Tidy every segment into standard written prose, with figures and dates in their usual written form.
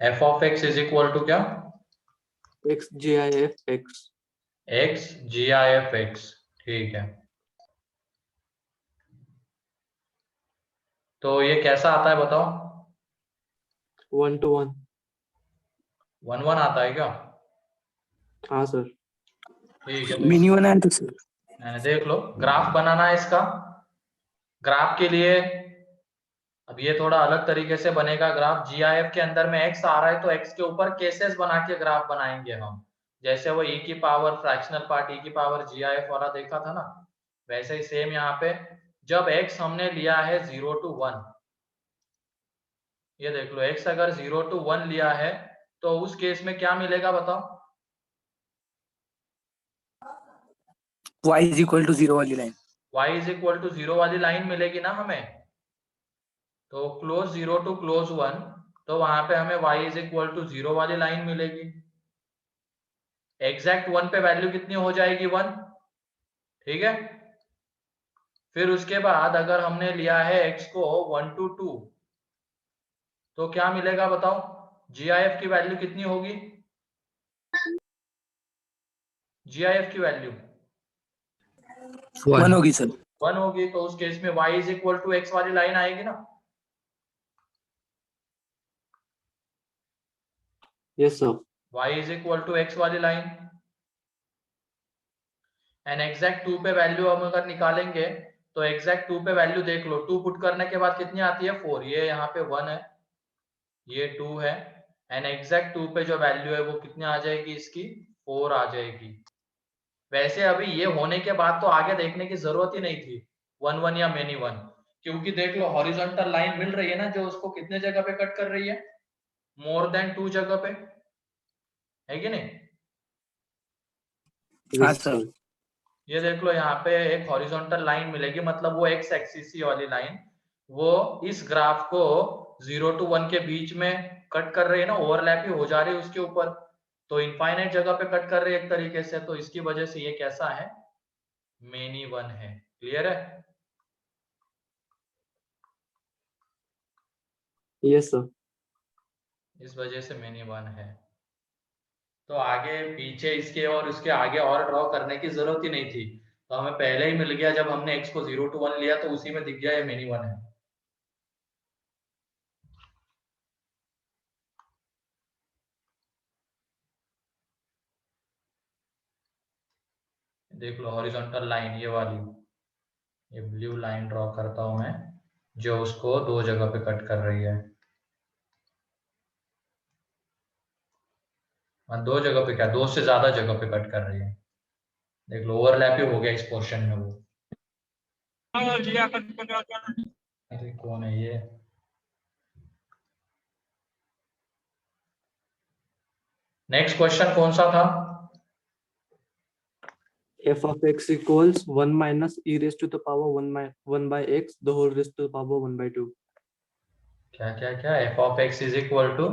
F of x is equal to क्या? X g I F x. X g I F x, ठीक है। तो ये कैसा आता है बताओ? 1:1। 1:1 आता है क्या? हाँ सर। ठीक है, मिनी वन है तो सर। देख लो, ग्राफ बनाना है इसका। ग्राफ के लिए अब ये थोड़ा अलग तरीके से बनेगा ग्राफ। जीआईएफ के अंदर में एक्स आ रहा है तो एक्स के ऊपर केसेस बना के ग्राफ बनाएंगे हम। जैसे वो ई की पावर फ्रैक्शनल पार्ट ई की पावर जीआईएफ वाला देखा था ना, वैसे ही सेम यहाँ पे जब एक्स हमने लिया है 0 to 1, ये देख लो एक्स अगर 0 to 1 लिया है तो उस केस में क्या मिलेगा बताओ? y इज इक्वल टू 0 वाली line. y is equal to 0 वाली लाइन मिलेगी ना हमें। तो क्लोज 0 to क्लोज 1, तो वहां पे हमें y इज इक्वल टू 0 वाली लाइन मिलेगी। एग्जैक्ट 1 पे वैल्यू कितनी हो जाएगी? 1, ठीक है। फिर उसके बाद अगर हमने लिया है x को 1 to 2, तो क्या मिलेगा बताओ? GIF की वैल्यू कितनी होगी? GIF की वैल्यू 1 होगी सर। 1 होगी, तो उस केस में y is equal to x वाली लाइन आएगी ना। Yes sir. y is equal to x वाली लाइन। एंड एग्जैक्ट 2 पे वैल्यू हम अगर निकालेंगे तो एग्जैक्ट 2 पे वैल्यू देख लो, 2 पुट करने के बाद कितनी आती है? 4। ये यहाँ पे 1 है, ये 2 है, एंड एग्जैक्ट 2 पे जो वैल्यू है वो कितनी आ जाएगी इसकी? 4 आ जाएगी। वैसे अभी ये होने के बाद तो आगे देखने की जरूरत ही नहीं थी 1 1 या मेनी 1, क्योंकि देख लो हॉरिजॉन्टल लाइन मिल रही है ना जो उसको कितने जगह पे कट कर रही है? मोर देन 2 जगह पे, है कि नहीं? हाँ यस सर। सर। ये देख लो यहाँ पे एक हॉरिजॉन्टल लाइन मिलेगी, मतलब वो एक्स एक्सिस वाली लाइन वो इस ग्राफ को 0 to 1 के बीच में कट कर रही है ना, ओवरलैप ही हो जा रही है उसके ऊपर, तो इनफाइनाइट जगह पे कट कर रही है एक तरीके से, तो इसकी वजह से ये कैसा है? मेनी 1 है। क्लियर है? Yes sir. इस वजह से मेनी 1 है। तो आगे पीछे इसके और उसके आगे और ड्रॉ करने की जरूरत ही नहीं थी, तो हमें पहले ही मिल गया। जब हमने x को 0 to 1 लिया तो उसी में दिख गया ये मेनी 1 है। देख लो हॉरिजॉन्टल लाइन ये वाली, ये ब्लू लाइन ड्रॉ करता हूं मैं जो उसको 2 जगह पे कट कर रही है। 2 जगह पे क्या, 2 से ज्यादा जगह पे कट कर रही है। देख लो ओवरलैप ही हो गया इस पोर्शन में वो। अरे कौन है ये? नेक्स्ट क्वेश्चन कौन सा था? f of x equals 1 minus e raised to the power 1 by x the whole raised to the power 1 by 2। क्या क्या क्या? F of x is equal to,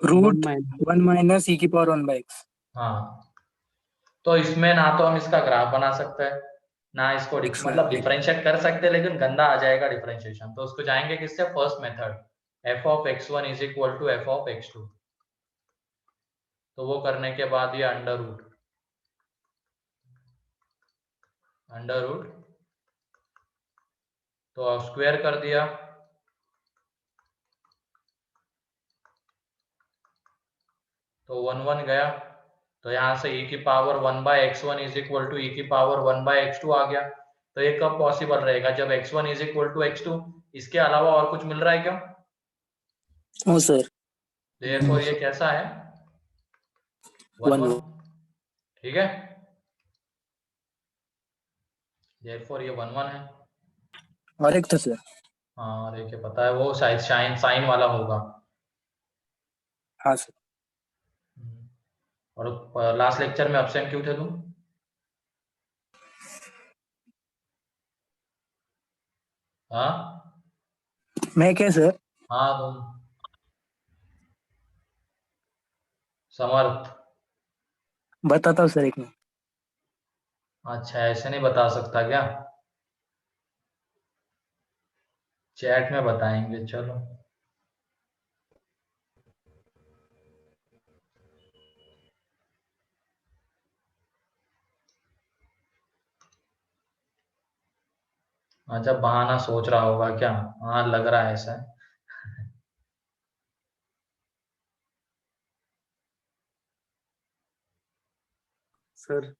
root 1 minus e की पावर 1 बाई एक्स। हाँ, तो इसमें ना तो हम इसका ग्राफ बना सकते हैं ना इसको मतलब डिफरेंशिएट कर सकते हैं, लेकिन गंदा आ जाएगा डिफरेंशिएशन, तो उसको जाएंगे किससे? First method, f of x1 is equal to f of x2। तो वो करने के बाद ये अंडर रूट तो स्क्वायर कर दिया, तो 1 1 गया, तो यहाँ से e की power 1 by x1 is equal to e की पावर 1 बाय x2 आ गया। तो ये कब पॉसिबल रहेगा? जब x1 is equal to x2। इसके अलावा और कुछ मिल रहा है क्या? हाँ सर। देयरफॉर ये कैसा है? 1 1, ठीक है। देयरफॉर ये 1 1 है। और एक था सर। हाँ, और एक पता है वो शायद साइन वाला होगा। हाँ सर। और लास्ट लेक्चर में अब्सेंट क्यों थे तुम? हाँ मैं क्या सर? हाँ, तुम समर्थ। बताता हूँ सर एक मिनट। अच्छा, ऐसे नहीं बता सकता क्या? चैट में बताएंगे, चलो। अच्छा, बहाना सोच रहा होगा क्या? हाँ, लग रहा है ऐसा। सर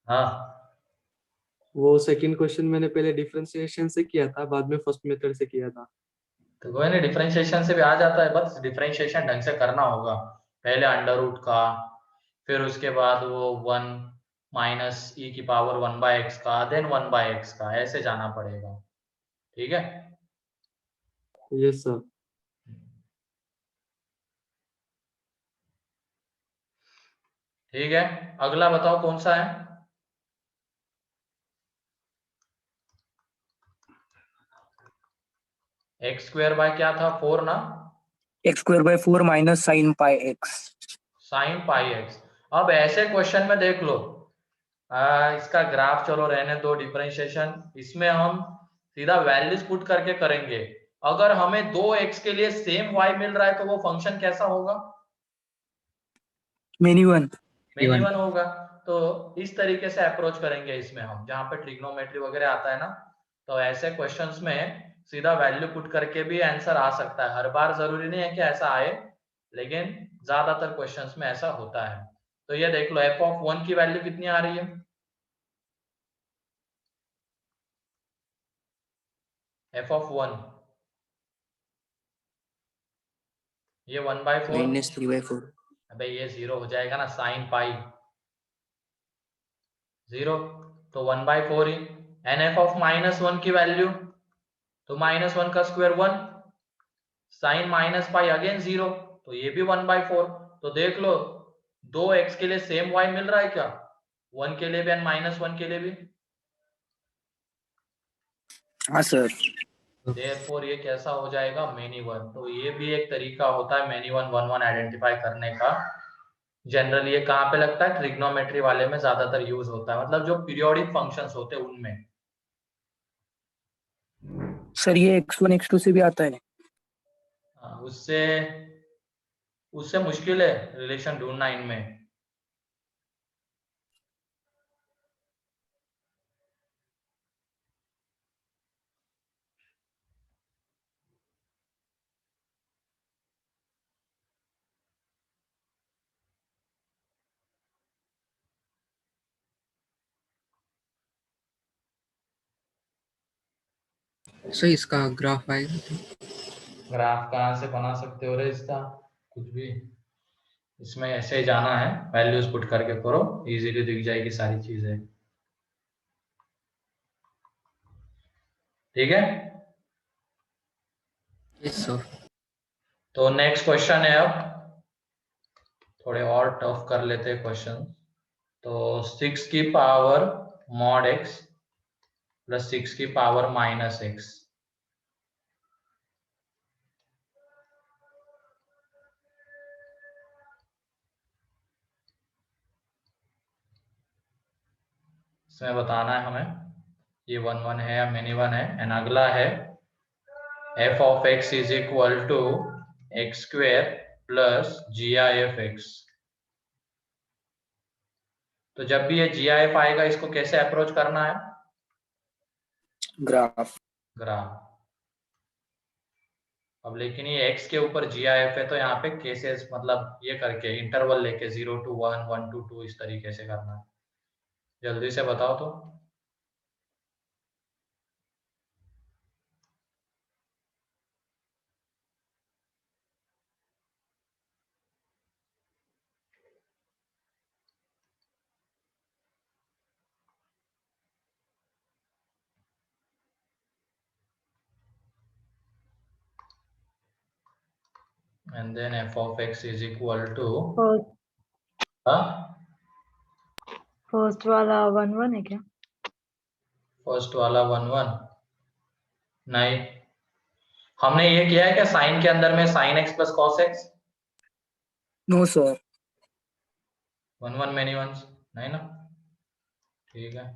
हाँ, वो सेकंड क्वेश्चन मैंने पहले डिफरेंशिएशन से किया था, बाद में फर्स्ट मेथड से किया था। तो कोई नहीं, डिफरेंशिएशन से भी आ जाता है, बस डिफरेंशिएशन ढंग से करना होगा। पहले अंडर रूट का, फिर उसके बाद वो 1 - e⁻1/x का, देन 1/x का, ऐसे जाना पड़ेगा। ठीक है। Yes sir. ठीक है, अगला बताओ कौन सा है। x² क्या था, 4 ना? x² by 4 minus sin pi x. sin πx। अब ऐसे क्वेश्चन में देख लो, इसका ग्राफ चलो रहने दो, डिफरेंशिएशन इसमें हम सीधा वैल्यूज पुट करके करेंगे। अगर हमें 2x के लिए सेम y मिल रहा है तो वो फंक्शन कैसा होगा? Many one. मेनी वन होगा। तो इस तरीके से अप्रोच करेंगे इसमें हम, जहाँ पे ट्रिग्नोमेट्री वगैरह आता है ना, तो ऐसे क्वेश्चंस में सीधा वैल्यू पुट करके भी आंसर आ सकता है। हर बार जरूरी नहीं है कि ऐसा आए, लेकिन ज्यादातर क्वेश्चंस में ऐसा होता है। तो ये देख लो, f(1) की वैल्यू कितनी आ रही है? f(1), ये 1/4। -3/4. अबे ये 0 हो जाएगा ना, साइन पाई 0, तो 1/4 ही। एन f(-1) की वैल्यू, तो -1 का स्क्वायर 1, साइन -पाई अगेन 0, तो ये भी 1/4। तो देख लो, 2x के लिए सेम y मिल रहा है क्या? 1 के लिए भी एंड -1 के लिए भी। हाँ सर. देयरफॉर ये कैसा हो जाएगा, मेनी वन। तो ये भी एक तरीका होता है मेनी वन 1 आइडेंटिफाई करने का। जनरली ये कहाँ पे लगता है? ट्रिग्नोमेट्री वाले में ज्यादातर यूज होता है, मतलब जो पीरियोडिक फंक्शंस होते हैं उनमें। सर ये x1 x2 से भी आता है. उससे उससे मुश्किल है रिलेशन ढूंढना इनमें। सर इसका ग्राफ आएगा तो? ग्राफ कहाँ से बना सकते हो रे इसका? कुछ भी, इसमें ऐसे ही जाना है, वैल्यूज पुट करके करो, इजीली दिख जाएगी सारी चीजें। ठीक है। Yes sir. तो नेक्स्ट क्वेश्चन है, अब थोड़े और टफ कर लेते हैं क्वेश्चन। तो 6 की पावर मॉड x प्लस 6 की पावर -x, इसमें बताना है हमें ये 1 है या मेनी वन है। एंड अगला है f(x) is equal to x² plus GIF(x). तो जब भी ये GIF आएगा, इसको कैसे अप्रोच करना है? ग्राफ. ग्राफ। अब लेकिन ये x के ऊपर GIF है, तो यहाँ पे केसेस मतलब ये करके इंटरवल लेके 0 to 1, 1 to 2 इस तरीके से करना है। जल्दी से बताओ तो। And then f(x) is equal to first वाला 1 1 है क्या? फर्स्ट वाला 1 1 नहीं, हमने ये किया है क्या साइन के अंदर में, sin x plus cos x? No sir. 1 1 many one नहीं ना? ठीक है।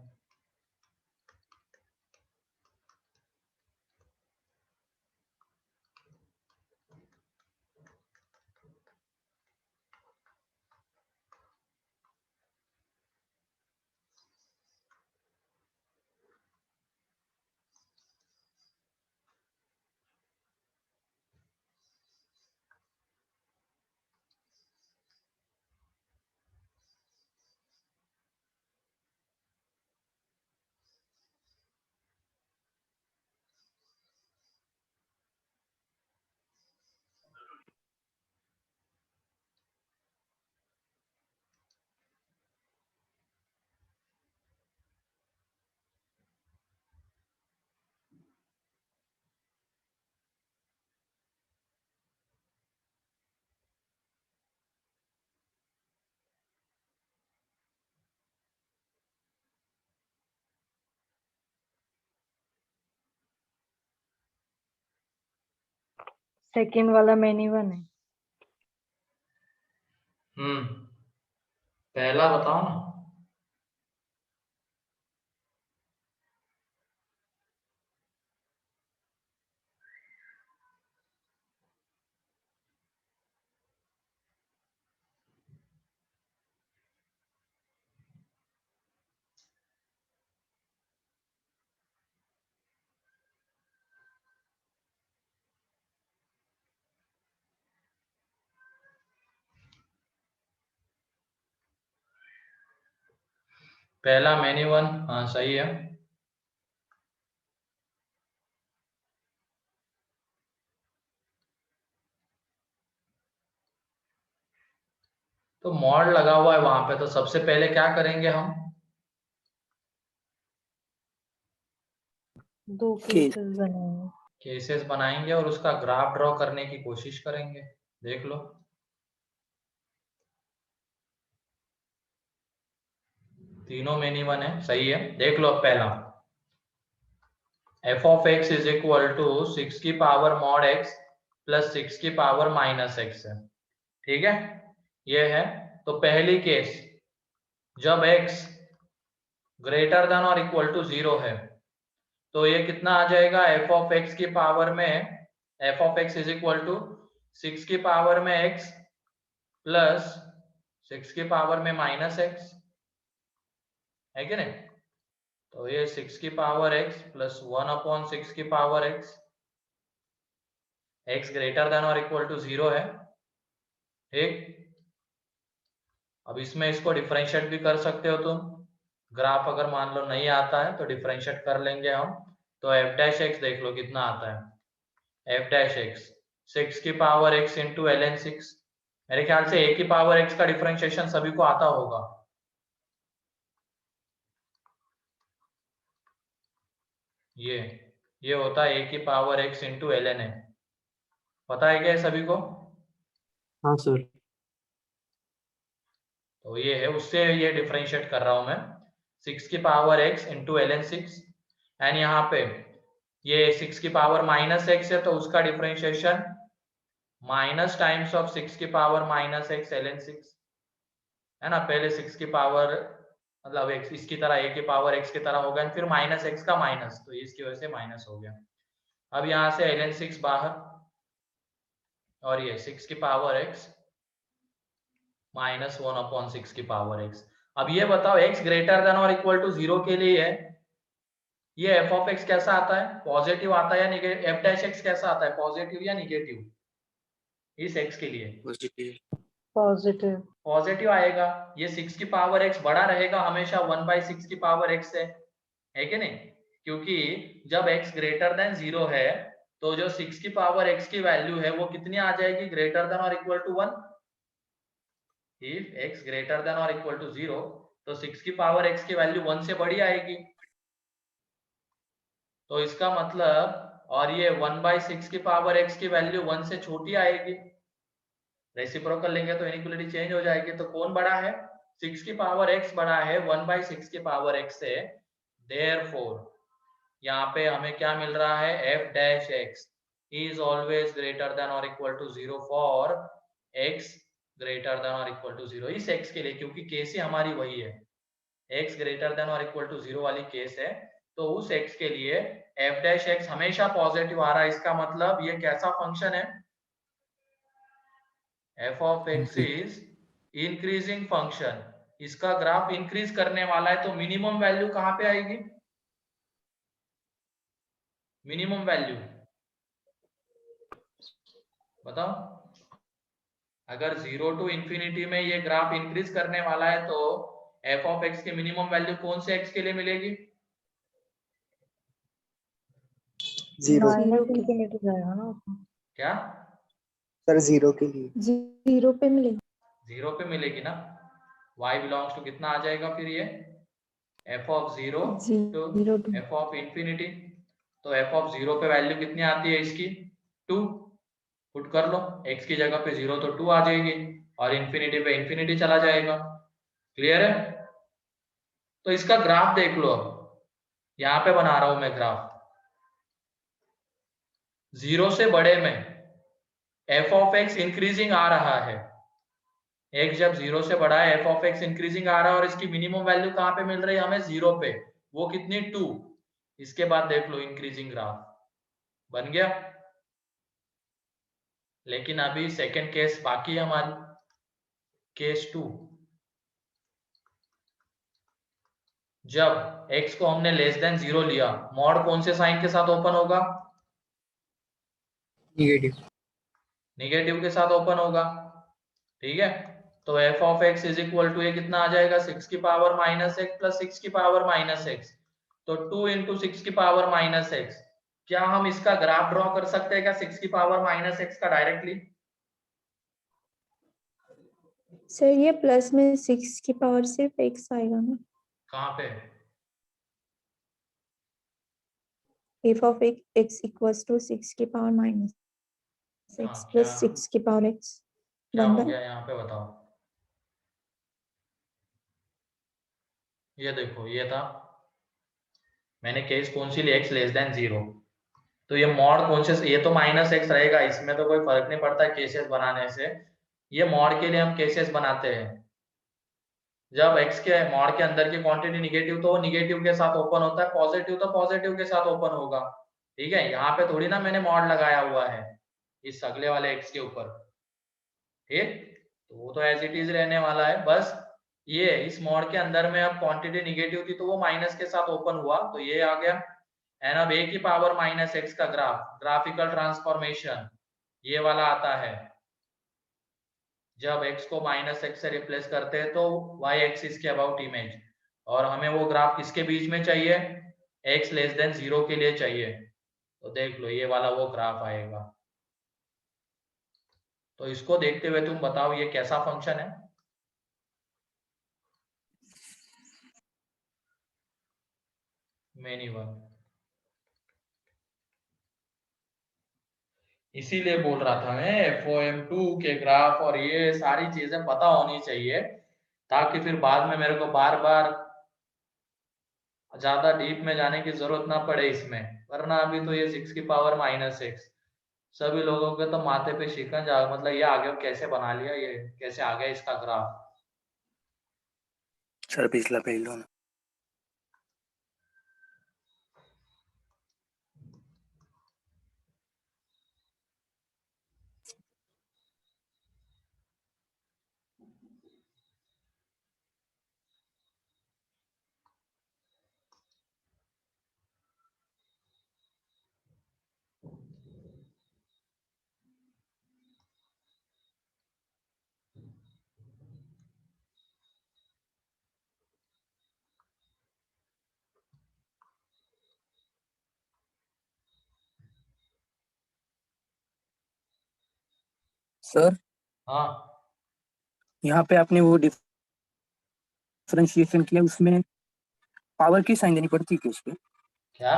सेकंड वाला मेनी वन है। पहला बताओ ना। पहला मेनी वन, हाँ सही है। तो मॉड लगा हुआ है वहां पे, तो सबसे पहले क्या करेंगे हम? दो केसेस बनाएंगे। केसेस बनाएंगे और उसका ग्राफ ड्रॉ करने की कोशिश करेंगे। देख लो, तीनों मेनी वन है, सही है। देख लो, पहला f of x is equal to 6 की पावर मॉड x प्लस 6 की पावर माइनस x है। ठीक है, ये है। तो पहली केस, जब x ग्रेटर देन और इक्वल टू 0 है, तो ये कितना आ जाएगा? f ऑफ x की पावर में f of x is equal to 6 की पावर में x प्लस 6 की पावर में माइनस x, है कि नहीं? तो ये 6 की पावर x प्लस 1/6 की पावर x ग्रेटर देन और इक्वल टू 0 है। ठीक, अब इसमें इसको डिफरेंशिएट भी कर सकते हो तुम। ग्राफ अगर मान लो नहीं आता है तो डिफरेंशिएट कर लेंगे हम। तो f डैश x देख लो कितना आता है। f डैश x 6 की पावर x इंटू ln 6। मेरे ख्याल से a की पावर x का डिफरेंशिएशन सभी को आता होगा। ये होता है a की पावर x इंटू ln है। पता है क्या ये सभी को? हाँ सर। तो ये है, उससे ये डिफरेंशिएट कर रहा हूं मैं। 6 की power x into ln 6, and यहाँ पे ये 6 की पावर माइनस x है, तो उसका डिफरेंशिएशन माइनस टाइम्स ऑफ 6 की पावर माइनस x ln 6 है ना। पहले 6 की पावर मतलब x इसकी तरह, a की पावर x की तरह हो गया, फिर माइनस x का माइनस, तो इसकी वजह से माइनस हो गया। अब यहाँ से ln 6 बाहर, और ये 6 की पावर x माइनस 1/6 की पावर x। अब ये बताओ, x ग्रेटर देन और इक्वल टू 0 के लिए है, ये f ऑफ x कैसा आता है? पॉजिटिव आता है या निगेटिव? f डैश x कैसा आता है, पॉजिटिव या निगेटिव? इस x के लिए पॉजिटिव। पॉजिटिव। पॉजिटिव आएगा। ये 6 की पावर x बड़ा रहेगा हमेशा 1/6 की पावर x से, है कि नहीं? क्योंकि जब x ग्रेटर देन 0 है, तो जो 6 की पावर x की वैल्यू है वो कितनी आ जाएगी? ग्रेटर देन और equal to 1। If x greater than और इक्वल टू 0, तो 6 की पावर x की वैल्यू 1 से बड़ी आएगी। तो इसका मतलब, और ये 1/6 की पावर x की वैल्यू 1 से छोटी आएगी। रेसिप्रोकल लेंगे तो इनइक्वालिटी चेंज हो जाएगी। तो कौन बड़ा है? 6 की पावर x बड़ा है 1/6 की पावर x से। देयरफॉर यहाँ पे हमें क्या मिल रहा है? f dash x is always greater than और equal to 0 for x greater than और इक्वल टू 0। इस x के लिए, क्योंकि केस ही हमारी वही है, x ग्रेटर देन और इक्वल टू 0 वाली केस है, तो उस x के लिए f डैश x हमेशा पॉजिटिव आ रहा है। इसका मतलब ये कैसा फंक्शन है? f of x is increasing function. इसका ग्राफ इंक्रीज करने वाला है, तो मिनिमम वैल्यू कहां पे आएगी? मिनिमम वैल्यू बताओ। अगर 0 टू इंफिनिटी में ये ग्राफ इंक्रीज करने वाला है, तो f ऑफ x की मिनिमम वैल्यू कौन से x के लिए मिलेगी? माइनस इंफिनिटी जाएगा ना उसमें। क्या? सर 0 के लिए। 0 पे मिलेगी। 0 पे मिलेगी ना। y बिलोंग्स टू कितना आ जाएगा फिर? ये f of 0 to f of infinity. तो f ऑफ 0 पे वैल्यू कितनी आती है इसकी? 2। पुट कर लो, x की जगह पे 0 तो 2 आ जाएगी, और इंफिनिटी पे इंफिनिटी चला जाएगा। क्लियर है? तो इसका ग्राफ देख लो। अब यहाँ पे बना रहा हूं मैं ग्राफ। 0 से बड़े में एफ ऑफ एक्स इंक्रीजिंग आ रहा है, x जब 0 से बड़ा है एफ ऑफ एक्स इंक्रीजिंग आ रहा है और इसकी मिनिमम वैल्यू कहाँ पे मिल रही है हमें 0 पे, वो कितनी 2। इसके बाद देख लो इंक्रीजिंग ग्राफ बन गया। लेकिन अभी सेकंड केस बाकी है हमारी, केस 2। जब x को हमने लेस देन 0 लिया, मॉड कौन से साइन के साथ ओपन होगा? नेगेटिव। निगेटिव के साथ ओपन होगा, ठीक है। तो f of x is equal to ये कितना आ जाएगा 6 की पावर माइनस एक्स प्लस 6 की पावर माइनस एक्स, तो 2 इंटू 6 की पावर माइनस एक्स। क्या हम इसका ग्राफ ड्रॉ कर सकते हैं क्या 6 की पावर माइनस एक्स का डायरेक्टली? सर ये प्लस में 6 की पावर सिर्फ x आएगा ना, कहाँ पे? f of x equals to 6 की पावर माइनस x प्लस 6 की पावर x। क्या हो गया यहाँ पे बताओ? ये देखो ये था, मैंने केस कौन सी ली, x लेस देन 0, तो ये मॉड कौन से, ये तो माइनस एक्स रहेगा, इसमें तो कोई फर्क नहीं पड़ता केसेस बनाने से। ये मॉड के लिए हम केसेस बनाते हैं, जब x के मॉड के अंदर की क्वांटिटी निगेटिव तो वो निगेटिव के साथ ओपन होता है, पॉजिटिव तो पॉजिटिव के साथ ओपन होगा, ठीक है। यहाँ पे थोड़ी ना मैंने मॉड लगाया हुआ है इस अगले वाले x के ऊपर, ठीक। तो वो तो एज इट इज रहने वाला है, बस ये इस मॉड के अंदर में अब क्वांटिटी निगेटिव थी तो वो माइनस के साथ ओपन हुआ, तो ये आ गया। एंड अब a की पावर माइनस एक्स का ग्राफिकल ट्रांसफॉर्मेशन ये वाला आता है, जब x को माइनस एक्स से रिप्लेस करते हैं तो y एक्सिस के अबाउट इमेज, और हमें वो ग्राफ किसके बीच में चाहिए, x लेस देन 0 के लिए चाहिए, तो देख लो ये वाला वो ग्राफ आएगा। तो इसको देखते हुए तुम बताओ ये कैसा फंक्शन है? मेनी वन, इसीलिए बोल रहा था मैं FOM2 के ग्राफ और ये सारी चीजें पता होनी चाहिए, ताकि फिर बाद में मेरे को बार बार ज्यादा डीप में जाने की जरूरत ना पड़े इसमें, वरना अभी तो ये 6 की पावर माइनस एक्स सभी लोगों के तो माथे पे शिकंजा, मतलब ये आगे कैसे बना लिया, ये कैसे आ गया इसका ग्राफ। सर पिछला पहलू ना। सर हाँ यहाँ पे आपने वो डिफरेंशिएशन किया, उसमें पावर की साइन देनी पड़ती है क्या उसपे? क्या?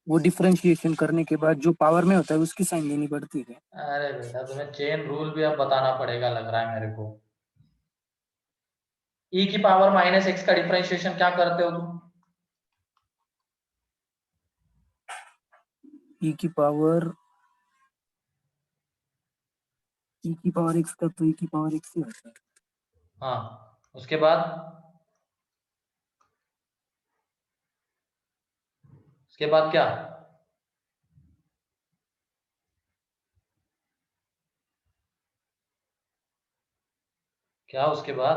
वो डिफरेंशिएशन करने के बाद जो पावर में होता है उसकी साइन देनी पड़ती है क्या? अरे बेटा तुम्हें चेन रूल भी अब बताना पड़ेगा लग रहा है मेरे को। e की पावर माइनस एक्स का डिफरेंशिएशन क्या करते हो तुम? e की पावर x का तो e की पावर x ही होता है। हाँ उसके बाद क्या? क्या उसके बाद?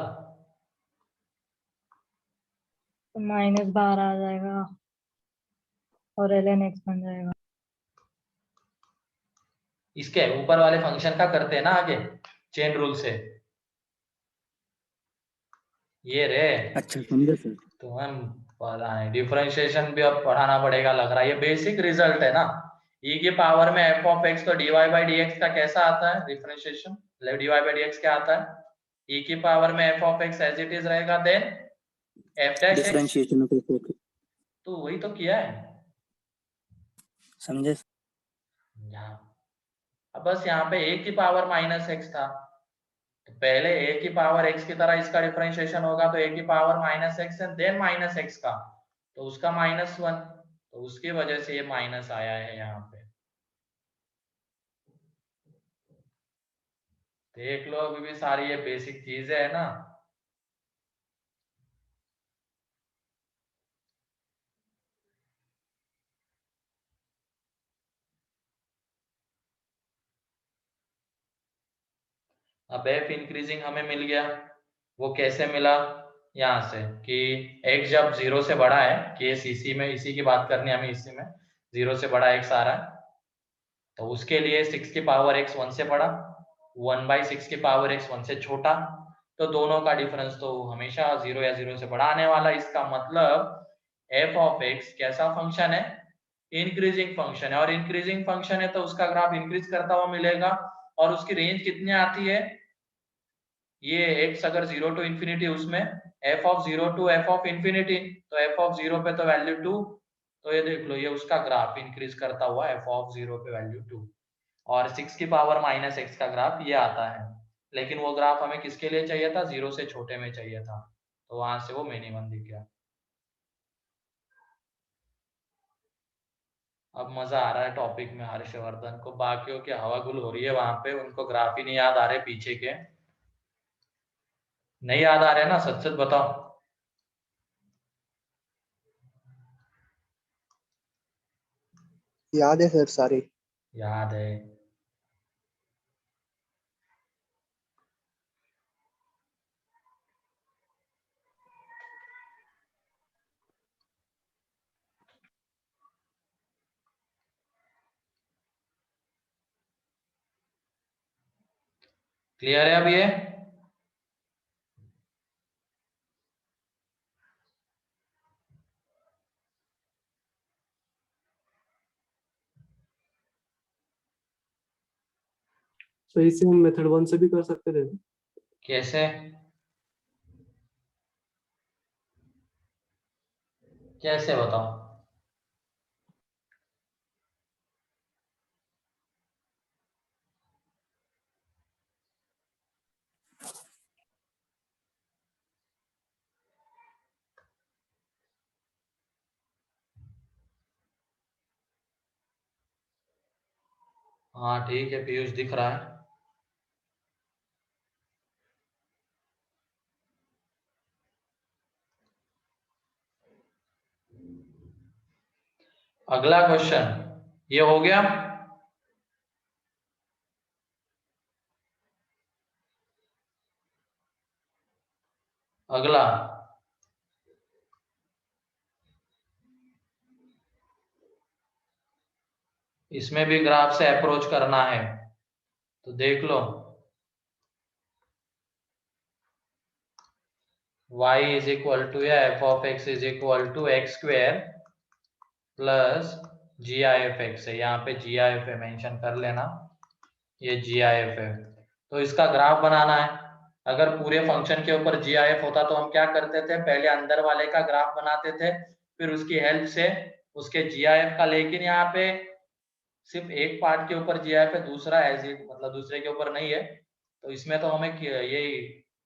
तो माइनस बाहर आ जाएगा और ln x बन जाएगा। इसके ऊपर वाले फंक्शन का करते हैं ना आगे चेन रूल से, ये रे। अच्छा समझे सर। तो हम पता है डिफरेंशिएशन भी अब पढ़ाना पड़ेगा लग रहा है, ये बेसिक रिजल्ट है ना। e की पावर में f ऑफ x तो dy बाई dx का कैसा आता है डिफरेंशिएशन, dy बाई dx क्या आता है, e की पावर में f of x as it is रहेगा, then f dash x, differentiation तो वही तो किया है समझे। यहाँ। अब बस यहाँ पे a की पावर माइनस एक्स था, तो पहले a की पावर x की तरह इसका डिफरेंशिएशन होगा, तो a की power minus x and then minus x का, तो उसका -1, तो उसकी वजह से ये माइनस आया है यहाँ पे। देख लो, अभी भी सारी ये बेसिक चीजें है ना। अब एफ इंक्रीजिंग हमें मिल गया, वो कैसे मिला? यहाँ से कि x जब 0 से बड़ा है, कि इसी में, इसी की बात करनी है हमें, इसी में 0 से बड़ा x आ रहा है, तो उसके लिए 6 की पावर x 1 से बड़ा, 1/6 की पावर x 1 से छोटा, तो दोनों का डिफरेंस तो हमेशा 0 या 0 से बड़ा आने वाला। इसका मतलब f ऑफ x कैसा फंक्शन है? इंक्रीजिंग फंक्शन है, और इंक्रीजिंग फंक्शन है तो उसका ग्राफ इंक्रीज करता हुआ मिलेगा। और उसकी रेंज कितनी आती है? ये x अगर 0 टू इंफिनिटी, उसमें f of 0 to f of infinity, तो f ऑफ 0 पे तो वैल्यू 2, तो ये देख लो, ये उसका ग्राफ इंक्रीज करता हुआ f ऑफ 0 पे वैल्यू 2, और 6 की पावर माइनस x का ग्राफ ये आता है। लेकिन वो ग्राफ हमें किसके लिए चाहिए था? 0 से छोटे में चाहिए था, तो वहां से वो मिनिमम दिख गया। अब मजा आ रहा है टॉपिक में हर्षवर्धन को, बाकियों की हवा गुल हो रही है वहां पे, उनको ग्राफ ही नहीं याद आ रहे पीछे के। नहीं याद आ रहे ना? सच सच बताओ। याद है सर सारे। याद है। क्लियर है अब ये? तो इसे हम मेथड 1 से भी कर सकते थे ना? कैसे? कैसे बताओ? हाँ ठीक है, पीयूष दिख रहा है। अगला क्वेश्चन ये हो गया। अगला, इसमें भी ग्राफ से अप्रोच करना है, तो देख लो, y इज इक्वल टू या f of x is equal to x square plus G I F x है। यहाँ पे जी आई एफ है, मेंशन कर लेना, ये जी आई एफ है। तो इसका ग्राफ बनाना है। अगर पूरे फंक्शन के ऊपर जी आई एफ होता तो हम क्या करते थे? पहले अंदर वाले का ग्राफ बनाते थे, फिर उसकी हेल्प से उसके जी आई एफ का। लेकिन यहाँ पे सिर्फ एक पार्ट के ऊपर जी आई एफ है, दूसरा एज इट, मतलब दूसरे के ऊपर नहीं है। तो इसमें तो हमें ये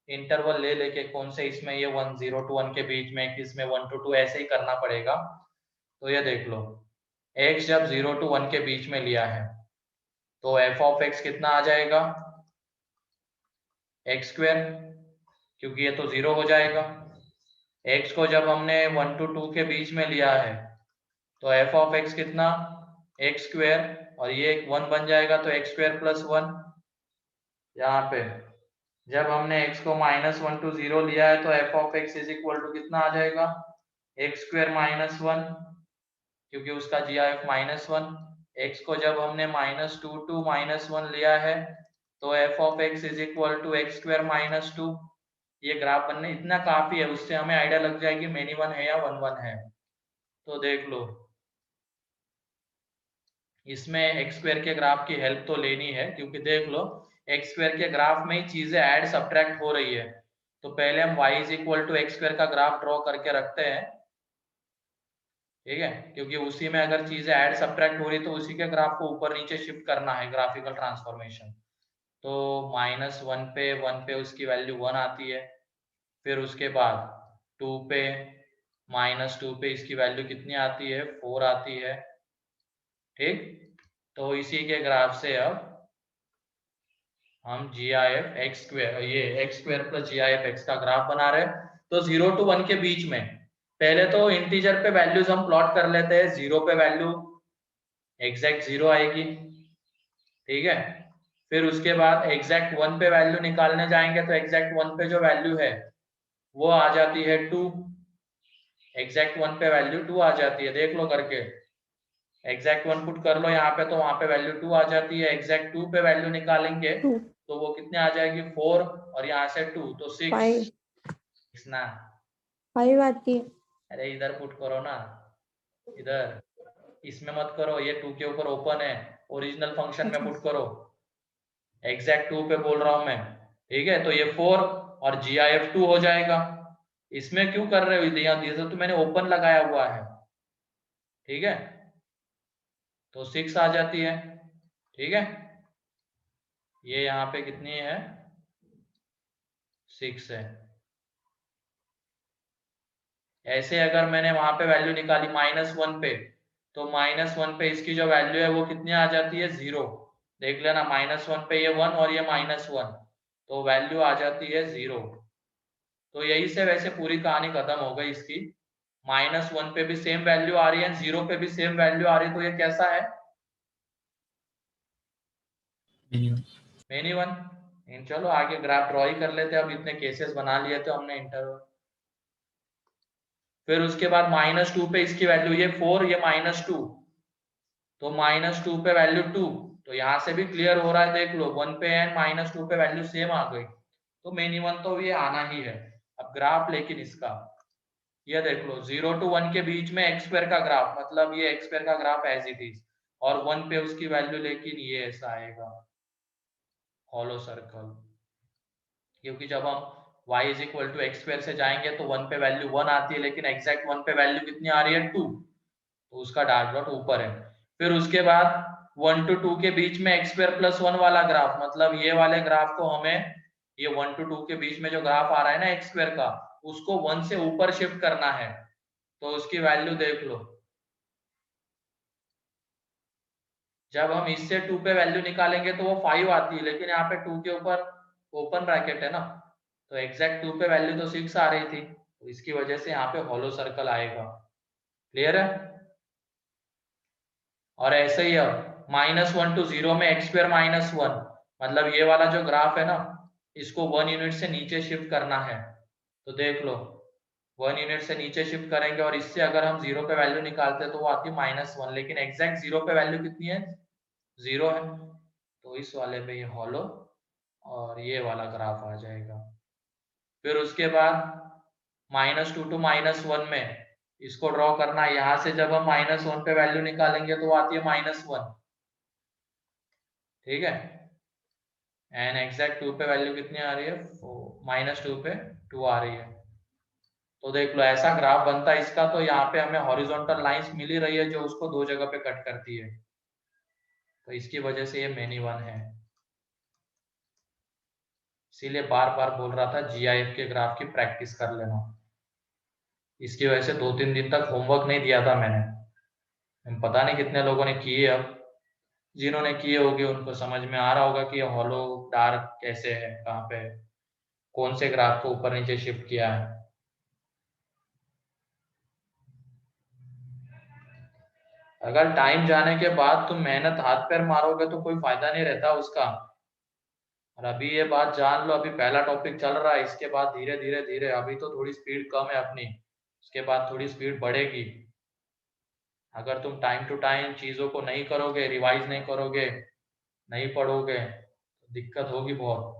इंटरवल ले लेके, कौन से इसमें ये 1 0 to 1 के बीच में, किसमें 1 to 2, ऐसे ही करना पड़ेगा। तो ये देख लो, x जब 0 to 1 के बीच में लिया है, तो f ऑफ x कितना आ जाएगा? एक्स स्क्वेयर, क्योंकि ये तो 0 हो जाएगा। x को जब हमने 1 to 2 के बीच में लिया है, तो f ऑफ x कितना? एक्स स्क्वेयर, और ये 1 बन जाएगा, तो एक्स स्क्वेयर प्लस 1। यहाँ पे जब हमने x को -1 to 0 लिया है, तो f of x is equal to कितना आ जाएगा? एक्स स्क्वेयर माइनस 1, क्योंकि उसका जी आई एफ -1। x को जब हमने -2 to -1 लिया है, तो f of x is equal to x square -2। ये ग्राफ बनने इतना काफी है, उससे हमें आइडिया लग जाएगी मेनी वन है या वन वन है। तो देख लो, इसमें एक्स स्क्वेयर के ग्राफ की हेल्प तो लेनी है, क्योंकि देख लो एक्स स्क्वेयर के ग्राफ में ही चीजें ऐड सब्ट्रैक्ट हो रही है। तो पहले हम y is equal to x square का ग्राफ ड्रॉ करके रखते हैं, ठीक है, क्योंकि उसी में अगर चीजें ऐड सब्ट्रैक्ट हो रही तो उसी के ग्राफ को ऊपर नीचे शिफ्ट करना है, ग्राफिकल ट्रांसफॉर्मेशन। तो -1 पे 1 पे उसकी वैल्यू 1 आती है, फिर उसके बाद 2 पे, -2 पे इसकी वैल्यू कितनी आती है? 4 आती है, ठीक। तो इसी के ग्राफ से अब हम G I F x square, ये x square plus G I F x का ग्राफ बना रहे हैं। तो 0 to 1 के बीच में पहले तो इंटीजर पे वैल्यूज हम प्लॉट कर लेते हैं। 0 पे वैल्यू एग्जैक्ट 0 आएगी, ठीक है। फिर उसके बाद एग्जैक्ट 1 पे वैल्यू निकालने जाएंगे तो एग्जैक्ट 1 पे जो वैल्यू है वो आ जाती है 2। एग्जैक्ट 1 पे वैल्यू 2 आ जाती है, देख लो करके। एग्जैक्ट 1 पुट कर लो यहाँ पे तो वहां पे वैल्यू 2 आ जाती है। एग्जैक्ट 2 पे वैल्यू निकालेंगे 2 तो वो कितने आ जाएगी 4, और यहाँ से 2 तो 6 5 ना। 5 आती है। अरे इधर पुट करो ना, इधर, इसमें मत करो, ये 2 के ऊपर ओपन है, ओरिजिनल फंक्शन में अच्छा पुट करो। एग्जैक्ट 2 पे बोल रहा हूं मैं, ठीक है। तो ये 4 और जी आई एफ 2 हो जाएगा। इसमें क्यों कर रहे हो, यहाँ तो मैंने ओपन लगाया हुआ है, ठीक है। तो 6 आ जाती है, ठीक है। ये यहाँ पे कितनी है, 6 है। ऐसे अगर मैंने वहां पे वैल्यू निकाली -1 पे, तो -1 पे इसकी जो वैल्यू है वो कितनी आ जाती है 0। देख लेना, -1 पे ये 1 और ये -1, तो वैल्यू आ जाती है 0। तो यही से वैसे पूरी कहानी खत्म हो गई इसकी। -1 पे भी सेम वैल्यू आ रही है, 0 पे भी सेम वैल्यू आ रही है, तो ये कैसा है, मेनी वन। चलो आगे ग्राफ ड्रॉ ही कर लेते हैं, अब इतने केसेस बना लिए थे हमने इंटरवल। फिर उसके बाद -2 पे इसकी वैल्यू, ये 4 ये -2, तो -2 पे वैल्यू 2, तो यहाँ से भी क्लियर हो रहा है, देख लो 1 पे एंड -2 पे वैल्यू सेम आ गई, तो मेनी वन तो ये आना ही है। अब ग्राफ लेकिन इसका ये देख लो, 0 to 1 के बीच में एक्स स्क्वायर का ग्राफ, मतलब ये एक्स स्क्वायर का ग्राफ एज इट इज, और 1 पे उसकी वैल्यू लेकिन ये ऐसा आएगा, हॉलो सर्कल। क्योंकि जब हम y is equal to x square से जाएंगे तो 1 पे वैल्यू 1 आती है, लेकिन एग्जैक्ट 1 पे वैल्यू कितनी आ रही है 2, तो उसका डार्क डॉट ऊपर है। फिर उसके बाद 1 to 2 के बीच में एक्स स्क्वायर प्लस 1 वाला ग्राफ, मतलब ये वाले ग्राफ को हमें, ये 1 to 2 के बीच में जो ग्राफ आ रहा है ना एक्स स्क्वायर का, उसको 1 से ऊपर शिफ्ट करना है। तो उसकी वैल्यू देख लो, जब हम इससे 2 पे वैल्यू निकालेंगे तो वो 5 आती है, लेकिन यहाँ पे 2 के ऊपर ओपन ब्रैकेट है ना, तो एग्जैक्ट 2 पे वैल्यू तो 6 आ रही थी, तो इसकी वजह से यहाँ पे हॉलो सर्कल आएगा। क्लियर है। और ऐसे ही अब -1 to 0 में एक्स स्क्वायर -1, मतलब ये वाला जो ग्राफ है ना, इसको 1 यूनिट से नीचे शिफ्ट करना है। तो देख लो 1 यूनिट से नीचे शिफ्ट करेंगे, और इससे अगर हम 0 पे वैल्यू निकालते हैं तो वो आती है -1, लेकिन एग्जैक्ट 0 पे वैल्यू कितनी है 0 है, तो इस वाले पे ये हॉलो और ये वाला ग्राफ आ जाएगा। फिर उसके बाद -2 to -1 में इसको ड्रॉ करना है। यहाँ से जब हम -1 पे वैल्यू निकालेंगे तो वो आती है -1, ठीक है। एंड एग्जैक्ट 2 पे वैल्यू कितनी आ रही है, -2 पे 2 आ रही है। तो देख लो ऐसा ग्राफ बनता है इसका। तो यहाँ पे हमें हॉरिजॉन्टल लाइंस मिल ही रही है जो उसको दो जगह पे कट करती है, तो इसकी वजह से ये मेनी वन है। इसीलिए बार बार बोल रहा था जीआईएफ के ग्राफ की प्रैक्टिस कर लेना। इसकी वजह से 2-3 दिन तक होमवर्क नहीं दिया था मैंने। पता नहीं कितने लोगों ने किए, अब जिन्होंने किए होंगे उनको समझ में आ रहा होगा कि ये हॉलो डार्क कैसे है, कहाँ पे कौन से ग्राफ को ऊपर नीचे शिफ्ट किया है। अगर टाइम जाने के बाद तुम मेहनत हाथ पैर मारोगे तो कोई फायदा नहीं रहता उसका। और अभी ये बात जान लो, अभी पहला टॉपिक चल रहा है, इसके बाद धीरे धीरे धीरे, अभी तो थोड़ी स्पीड कम है अपनी, इसके बाद थोड़ी स्पीड बढ़ेगी। अगर तुम टाइम टू टाइम चीजों को नहीं करोगे, रिवाइज नहीं करोगे, नहीं पढ़ोगे, तो दिक्कत होगी बहुत।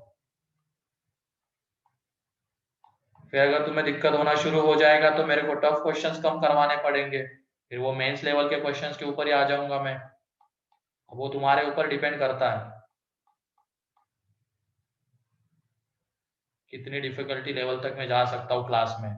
फिर अगर तुम्हें दिक्कत होना शुरू हो जाएगा तो मेरे को टफ क्वेश्चंस कम करवाने पड़ेंगे, फिर वो मेंस लेवल के क्वेश्चंस के ऊपर ही आ जाऊंगा मैं। वो तुम्हारे ऊपर डिपेंड करता है कितनी डिफिकल्टी लेवल तक मैं जा सकता हूँ क्लास में।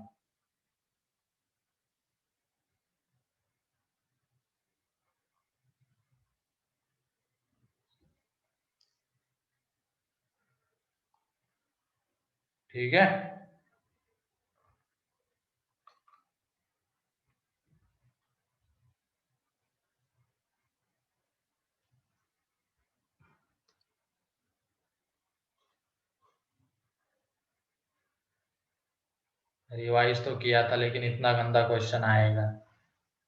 ठीक है। रिवाइज तो किया था लेकिन इतना गंदा क्वेश्चन आएगा?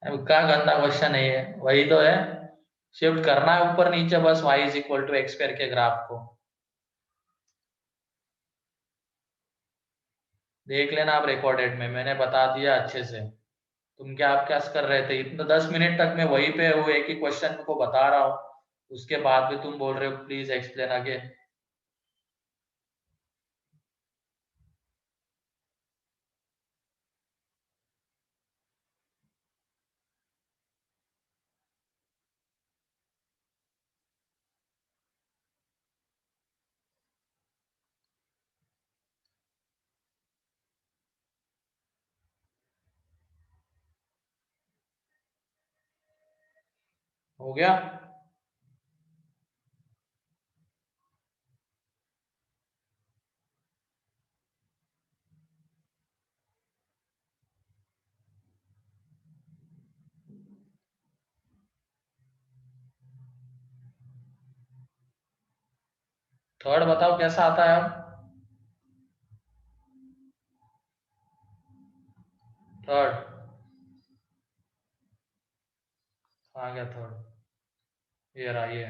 अब क्या गंदा क्वेश्चन है ये, वही तो है, शिफ्ट करना है ऊपर नीचे बस y is equal to x करके ग्राफ को। देख लेना आप रिकॉर्डेड में, मैंने बता दिया अच्छे से। तुम क्या आप क्या कर रहे थे इतना 10 मिनट तक? मैं वहीं पे हूँ, एक ही क्वेश्चन को बता रहा हूँ, उसके बाद भी तुम बोल रहे हो प्लीज एक्सप्लेन अगेन। हो गया? थर्ड बताओ कैसा आता है अब? थर्ड आ गया थर्ड, ये रहा ये।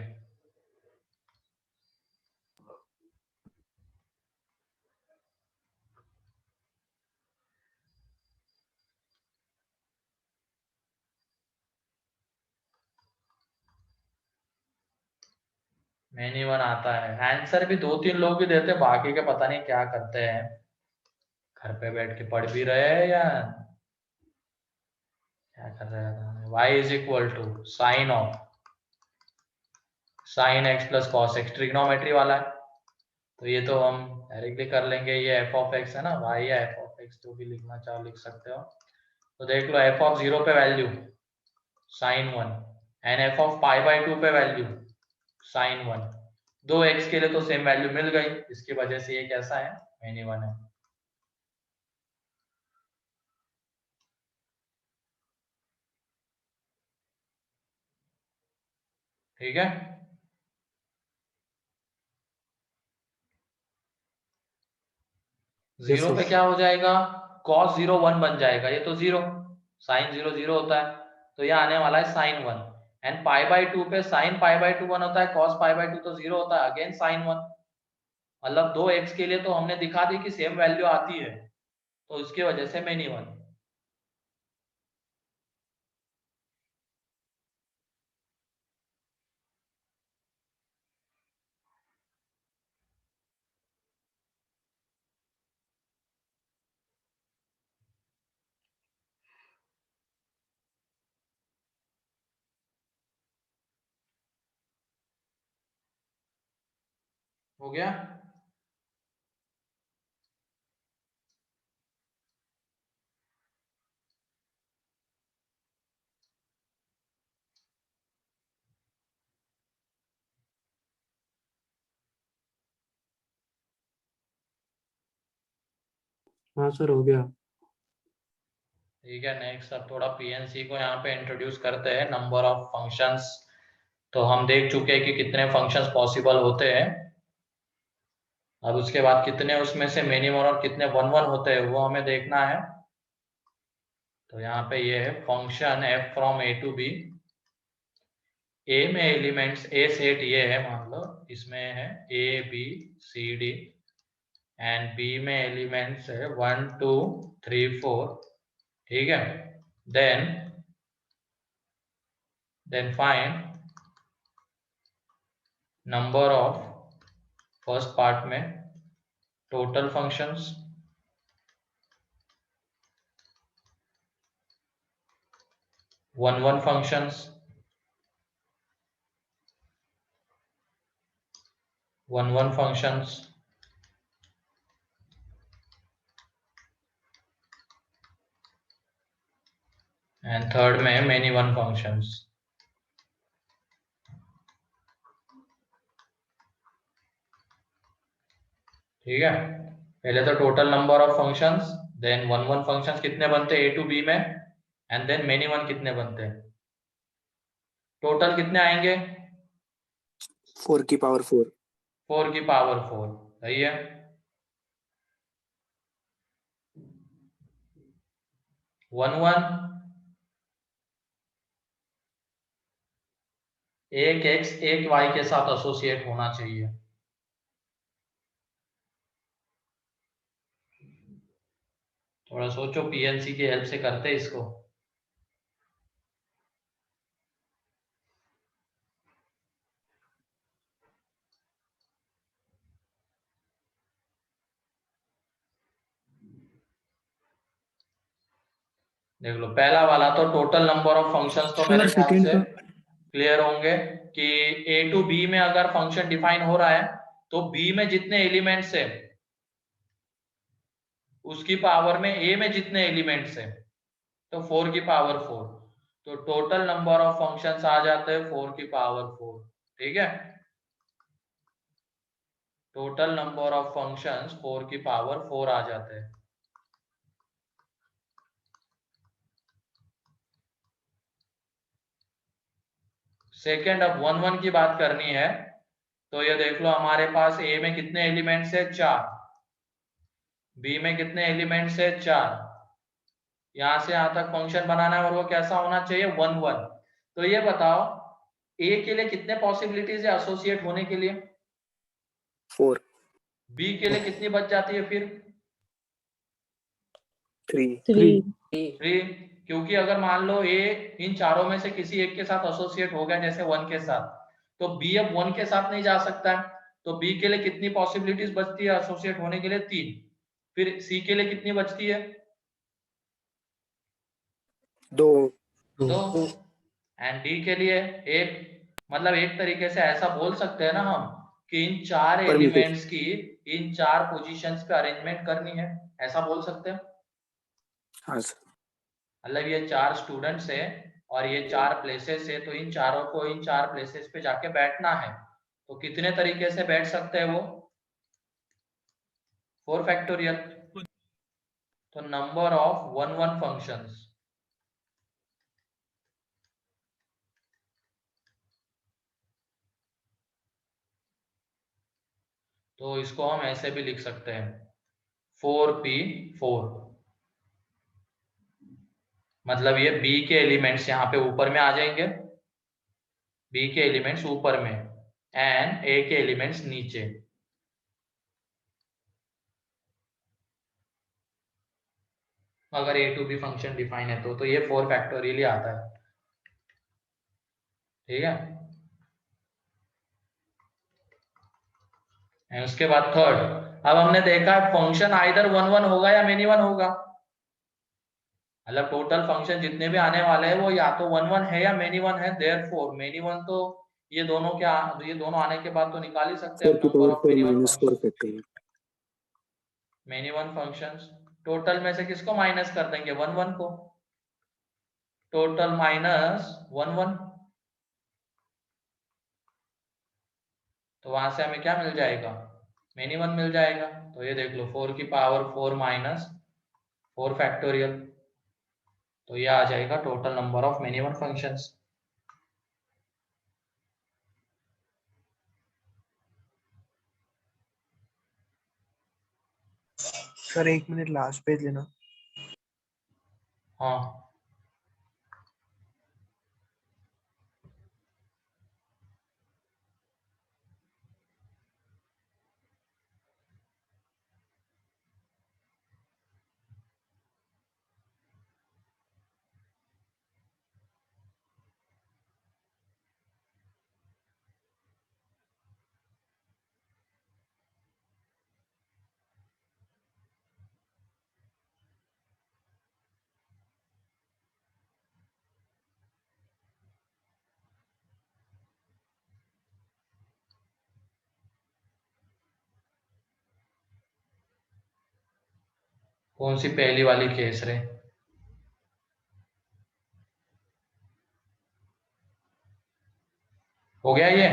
मैनी वन आता है, आंसर भी 2-3 लोग भी देते, बाकी के पता नहीं क्या करते हैं, घर पे बैठ के पढ़ भी रहे हैं या क्या कर रहे हैं। y is equal to sine of sine x plus cos x, trigonometry वाला है, तो ये तो हम डायरेक्टली कर लेंगे। ये एफ ऑफ एक्स है ना, y या एफ ऑफ एक्स जो भी लिखना चाहो लिख सकते हो। तो देख लो एफ ऑफ 0 पे value sine 1 and F of pi by 2 पे वैल्यू साइन 1, दो एक्स के लिए तो सेम वैल्यू मिल गई, इसकी वजह से ये कैसा है, मैनी वन है। ठीक है, Yes, 0 पे sir. क्या हो जाएगा, cos 0 1 बन जाएगा, ये तो 0, साइन 0 0 होता है, तो ये आने वाला है साइन 1 एंड पाई बाई 2 पे साइन पाई बाई 2 1 होता है, cos पाई बाई 2 तो 0 होता है, अगेन साइन 1। मतलब दो एक्स के लिए तो हमने दिखा दी कि सेम वैल्यू आती है, तो इसकी वजह से मैनी वन। हो गया? हाँ सर, हो गया। ठीक है, नेक्स्ट अब थोड़ा पीएनसी को यहाँ पे इंट्रोड्यूस करते हैं, नंबर ऑफ फंक्शंस। तो हम देख चुके हैं कि कितने फंक्शंस पॉसिबल होते हैं, अब उसके बाद कितने उसमें से मिनिमम और कितने वन वन होते हैं वो हमें देखना है। तो यहाँ पे ये है function f from a to b, a में एलिमेंट्स a सेट ये है, मान लो इसमें है a b c d and b में एलिमेंट्स है 1 2 3 4, ठीक है। Then find number of, first part में total functions, one one functions, one one functions, and third में मेनी वन फंक्शंस। ठीक है, पहले तो total number of functions, then one one functions कितने बनते हैं a टू b में, एंड देन मेनी वन कितने बनते हैं, टोटल कितने आएंगे, 4 की पावर 4। 4 की पावर 4, सही है। 1 एक x एक y के साथ एसोसिएट होना चाहिए। थोड़ा सोचो, पीएनसी की हेल्प से करते इसको। देख लो, पहला वाला तो टोटल नंबर ऑफ फंक्शंस तो मेरे ख्याल सेकंड से का क्लियर होंगे कि a टू b में अगर फंक्शन डिफाइन हो रहा है तो b में जितने एलिमेंट्स है उसकी पावर में a में जितने एलिमेंट्स है तो 4 की पावर 4, तो टोटल नंबर ऑफ फंक्शंस आ जाते हैं 4 की पावर 4। ठीक है, टोटल नंबर ऑफ फंक्शंस 4 की पावर 4 आ जाते हैं। सेकेंड, अब 1 1 की बात करनी है तो ये देख लो, हमारे पास a में कितने एलिमेंट्स है 4, b में कितने एलिमेंट्स है 4, यहां से यहां तक फंक्शन बनाना है और वो कैसा होना चाहिए 1 1। तो ये बताओ a के लिए कितने पॉसिबिलिटीज है एसोसिएट होने के लिए, 4 b के लिए कितनी बच जाती है फिर 3 3 3, क्योंकि अगर मान लो a इन चारों में से किसी एक के साथ एसोसिएट हो गया जैसे 1 के साथ, तो b अब 1 के साथ नहीं जा सकता है, तो b के लिए कितनी पॉसिबिलिटीज बचती है एसोसिएट होने के लिए 3। फिर c के लिए कितनी बचती है 2 2, एंड d के लिए 1। मतलब एक तरीके से ऐसा बोल सकते हैं ना हम कि इन चार Permutation. एलिमेंट्स की इन चार पोजीशंस पे अरेंजमेंट करनी है, ऐसा बोल सकते हैं। हाँ सर। मतलब ये 4 स्टूडेंट्स है और ये 4 प्लेसेस है, तो इन चारों को इन 4 प्लेसेस पे जाके बैठना है, तो कितने तरीके से बैठ सकते हैं वो 4 फैक्टोरियल। तो नंबर ऑफ 1 1 फंक्शंस, तो इसको हम ऐसे भी लिख सकते हैं 4p4, मतलब ये b के एलिमेंट्स यहाँ पे ऊपर में आ जाएंगे, b के एलिमेंट्स ऊपर में एंड a के एलिमेंट्स नीचे। अगर a to b function define है तो ये 4 फैक्टोरियल ही आता है। ठीक है, एंड उसके बाद थर्ड, अब हमने देखा फंक्शन आइदर 1 1 होगा या मेनी 1 होगा, मतलब टोटल फंक्शन जितने भी आने वाले हैं वो या तो 1 1 है या मेनी 1 है, देयरफॉर मेनी 1 तो ये दोनों ये दोनों आने के बाद तो निकाल ही सकते हैं 4 की number power of 4 many 1 minus 4 function. Factorial. Many 1 functions total में से किसको माइनस कर देंगे 1 1 को, टोटल माइनस 1 1, तो वहां से हमें क्या मिल जाएगा मेनी 1 मिल जाएगा। तो ये देख लो 4 की पावर 4 माइनस 4 फैक्टोरियल, तो ये आ जाएगा total number of many 1 functions. Sir 1 minute last page लेना। हाँ, कौन सी पहली वाली केस रे, हो गया ये,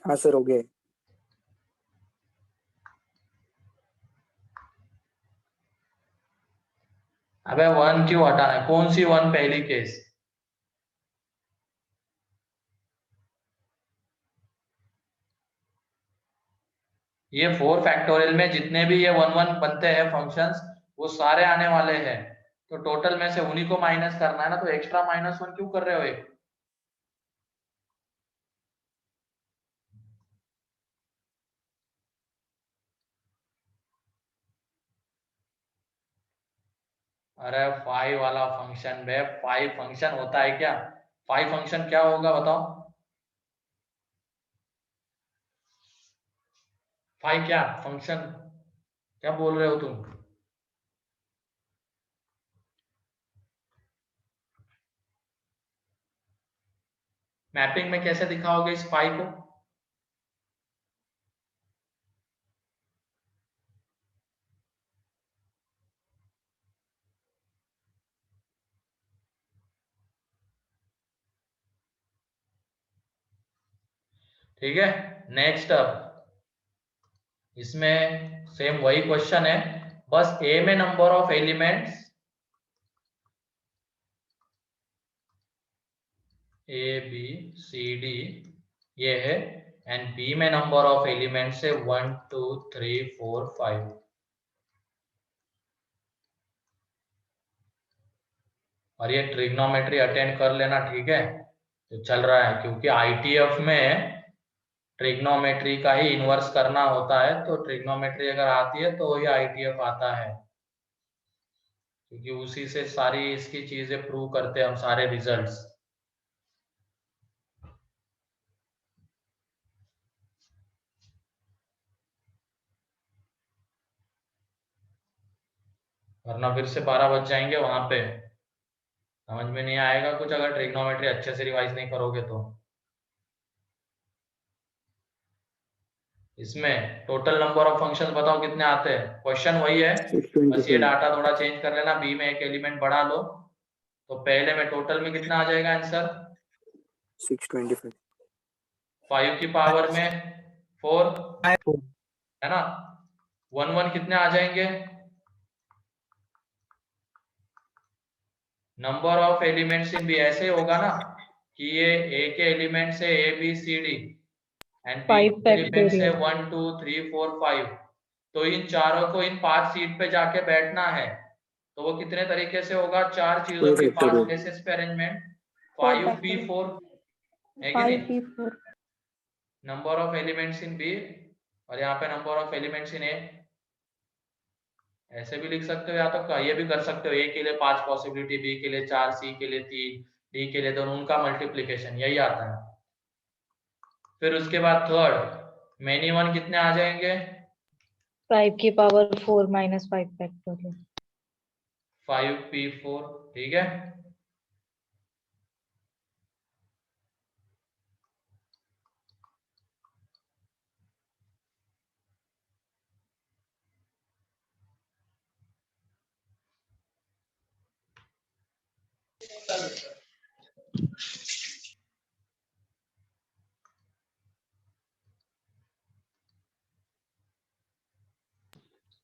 हाँ सर हो गए। अबे 1 क्यों हटाना है, कौन सी 1 पहली केस, ये 4 फैक्टोरियल में जितने भी ये 1 1 बनते हैं फंक्शंस वो सारे आने वाले हैं, तो टोटल में से उन्हीं को माइनस करना है ना, तो एक्स्ट्रा -1 क्यों कर रहे हो एक? अरे 5 वाला फंक्शन बे, 5 फंक्शन होता है क्या? 5 फंक्शन क्या होगा बताओ? 5 क्या फंक्शन, क्या बोल रहे हो तुम? मैपिंग में कैसे दिखाओगे इस 5 को? ठीक है, नेक्स्ट अब इसमें सेम वही क्वेश्चन है, बस ए में number of elements A B C D ये है, एंड बी में नंबर ऑफ एलिमेंट्स है 1 2 3 4 5। और ये ट्रिग्नोमेट्री अटेंड कर लेना, ठीक है? तो चल रहा है क्योंकि आईटीएफ में ट्रिग्नोमेट्री का ही इन्वर्स करना होता है, तो ट्रिग्नोमेट्री अगर आती है तो ये आईटीएफ आता है, क्योंकि उसी से सारी इसकी चीजें प्रूव करते हैं हम सारे रिजल्ट्स। वरना फिर से 12 बज जाएंगे वहां पे, समझ में नहीं आएगा कुछ अगर ट्रिग्नोमेट्री अच्छे से रिवाइज नहीं करोगे तो। इसमें टोटल नंबर ऑफ फंक्शंस बताओ कितने आते हैं, क्वेश्चन वही है, बस ये डाटा थोड़ा चेंज कर लेना, बी में एक एलिमेंट बढ़ा लो, तो पहले में टोटल में कितना आ जाएगा आंसर? 625। 5 की पावर में 4 है ना, 1 1 कितने आ जाएंगे? Number of elements in B ऐसे होगा ना कि ये ए के एलिमेंट्स है A B C D and B 5 के एलिमेंट्स है factorial 1 2 3 4 5, तो इन चारों को इन 5 सीट पे जाके बैठना है, तो वो कितने तरीके से होगा? 4 चीजों की 5 प्लेसेस पे अरेंजमेंट, 5p4 है कि नहीं? 5p4 number of elements in B, और यहाँ पे number of elements in A, ऐसे भी लिख सकते हो, या तो ये भी कर सकते हो, ए के लिए 5 पॉसिबिलिटी, बी के लिए 4, सी के लिए 3, डी के लिए 2, उनका मल्टीप्लीकेशन यही आता है। फिर उसके बाद थर्ड मेनी वन कितने आ जाएंगे? 5 की पावर 4 -5 factorial 5p4, ठीक है।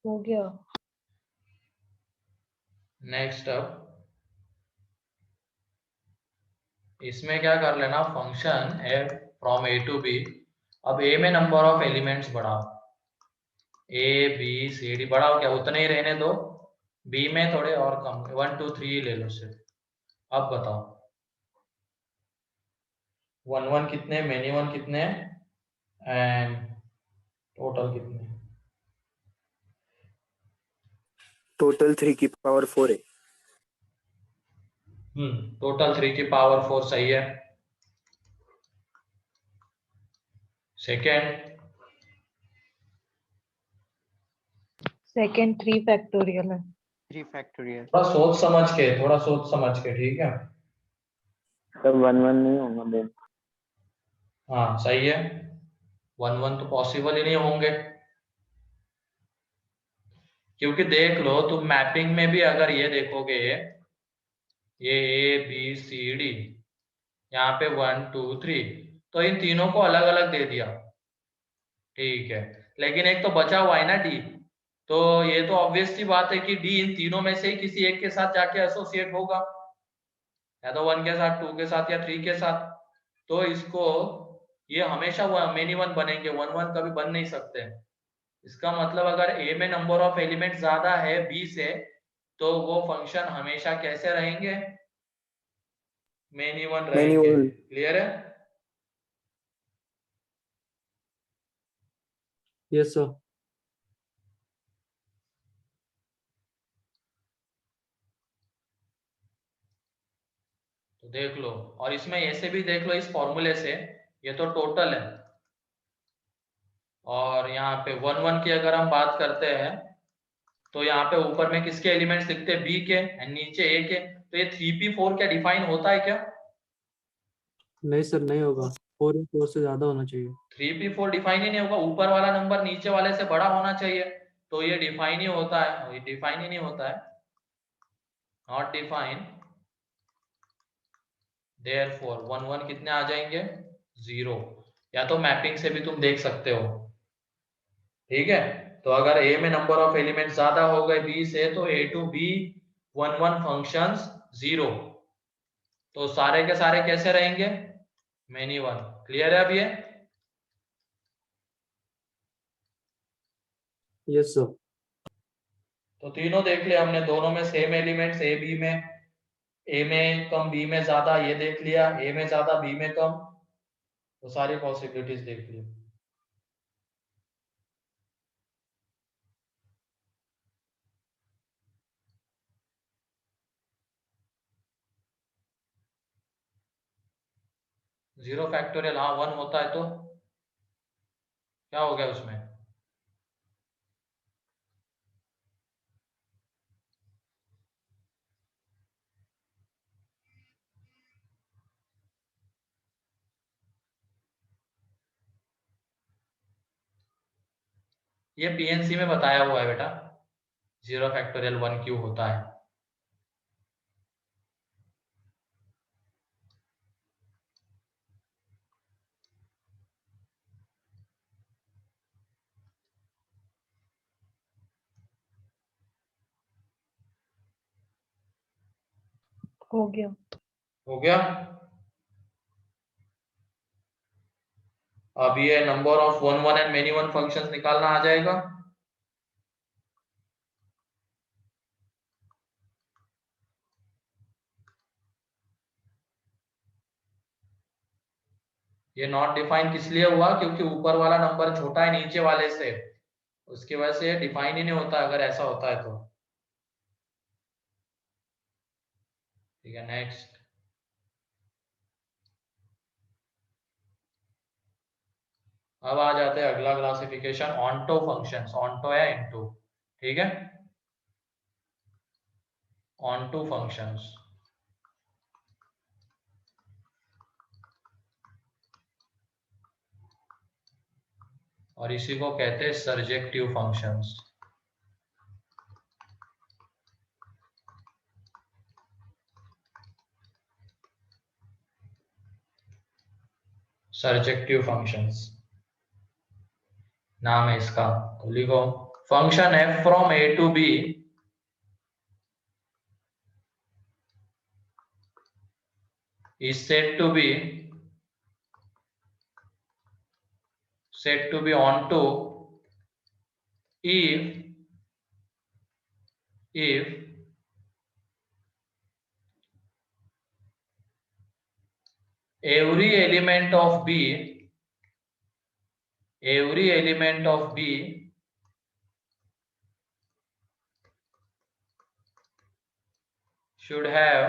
हो गया। नेक्स्ट अब इसमें क्या कर लेना, फंक्शन है फ्रॉम ए टू बी, अब ए में नंबर ऑफ एलिमेंट्स बढ़ाओ, ए बी सी डी बढ़ाओ, क्या उतने ही रहने दो, बी में थोड़े और कम 1 2 3 ले लो सिर्फ। अब बताओ 1 1 कितने, मेनी वन कितने, एंड टोटल कितने? टोटल 3 की पावर 4 है। टोटल 3 की पावर 4 सही है। सेकंड 3 factorial है। 3 factorial। थोड़ा सोच समझ के, ठीक है? तब 1 1 नहीं होगा। हाँ सही है, 1 1 तो पॉसिबल ही नहीं होंगे, क्योंकि देख लो तुम मैपिंग में भी अगर ये देखोगे, ये ए बी सी डी यहाँ पे 1 2 3, तो इन तीनों को अलग अलग दे दिया, ठीक है, लेकिन एक तो बचा हुआ है ना डी, तो ये तो ऑब्वियस सी बात है कि डी इन तीनों में से ही किसी एक के साथ जाके एसोसिएट होगा, या तो 1 के साथ, 2 के साथ, या 3 के साथ, तो इसको ये हमेशा मेनी वन बनेंगे, 1 1 कभी बन नहीं सकते, इसका मतलब अगर ए में नंबर ऑफ एलिमेंट ज्यादा है बी से, तो वो फंक्शन हमेशा कैसे रहेंगे? मेनी वन रहेंगे। one. क्लियर है? Yes sir. तो देख लो, और इसमें ऐसे भी देख लो इस फॉर्मूले से, ये तो टोटल है, और यहाँ पे 1 1 की अगर हम बात करते हैं तो यहाँ पे ऊपर में किसके एलिमेंट्स लिखते हैं? बी के, एंड नीचे ए के। तो ये 3p4 क्या डिफाइन होता है क्या? नहीं सर, नहीं होगा, 4 या 4 से ज्यादा होना चाहिए। 3p4 डिफाइन ही नहीं होगा, ऊपर वाला नंबर नीचे वाले से बड़ा होना चाहिए, तो ये डिफाइन ही होता है, ये डिफाइन ही नहीं होता है, नॉट डिफाइन। देयरफॉर 1 1 कितने आ जाएंगे? 0। या तो मैपिंग से भी तुम देख सकते हो, ठीक है। तो अगर ए में नंबर ऑफ एलिमेंट ज्यादा हो गए बी से, तो ए टू बी 1 1 फंक्शंस 0, तो सारे के सारे कैसे रहेंगे? Many one. क्लियर है अब ये? Yes sir. तो तीनों देख लिया हमने, दोनों में सेम एलिमेंट्स, ए में कम बी में ज्यादा, ये देख लिया, ए में ज्यादा बी में कम, तो सारी पॉसिबिलिटीज देख ली। जीरो फैक्टोरियल, हाँ 1 होता है, तो क्या हो गया उसमें? ये पीएनसी में बताया हुआ है बेटा, 0 फैक्टोरियल 1 क्यों होता है। हो गया। हो गया। अब ये number of 1 1 and many one functions निकालना आ जाएगा। ये नॉट डिफाइन किस लिए हुआ? क्योंकि ऊपर वाला नंबर छोटा है नीचे वाले से, उसकी वजह से डिफाइन ही नहीं होता अगर ऐसा होता है तो। ठीक है, नेक्स्ट। अब आ जाते हैं अगला क्लासिफिकेशन, ऑन्टो फंक्शंस, ऑन्टो या इनटू, ठीक है। ऑन्टो फंक्शंस, और इसी को कहते हैं सर्जेक्टिव फंक्शंस। सर्जेक्टिव फंक्शंस नाम है इसका, तो लिखो function f from a to b is said to be onto if every element of b should have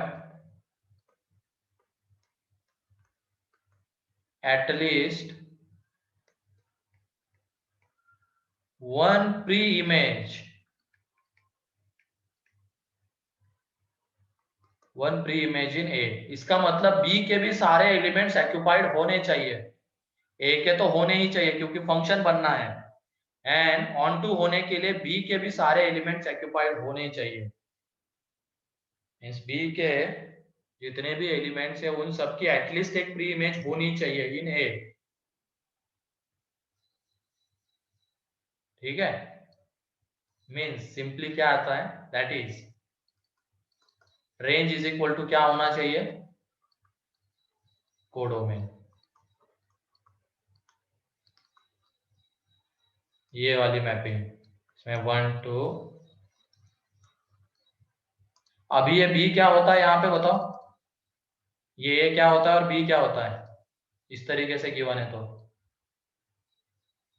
at least one pre-image in A। इसका मतलब B के भी सारे एलिमेंट्स ऑक्युपाइड होने चाहिए, A के तो होने ही चाहिए क्योंकि फंक्शन बनना है, एंड ऑन टू होने के लिए B के भी सारे एलिमेंट्स ऑक्युपाइड होने चाहिए। मींस B के जितने भी एलिमेंट्स है उन सबकी एटलीस्ट एक प्री इमेज होनी चाहिए इन A। ठीक है, मींस सिंपली क्या आता है, that is range is equal to क्या होना चाहिए? कोडोमेन। ये वाली मैपिंग, इसमें 1 2। अभी ये बी क्या होता है यहाँ पे बताओ, ये ए क्या होता है और बी क्या होता है, इस तरीके से गिवन है तो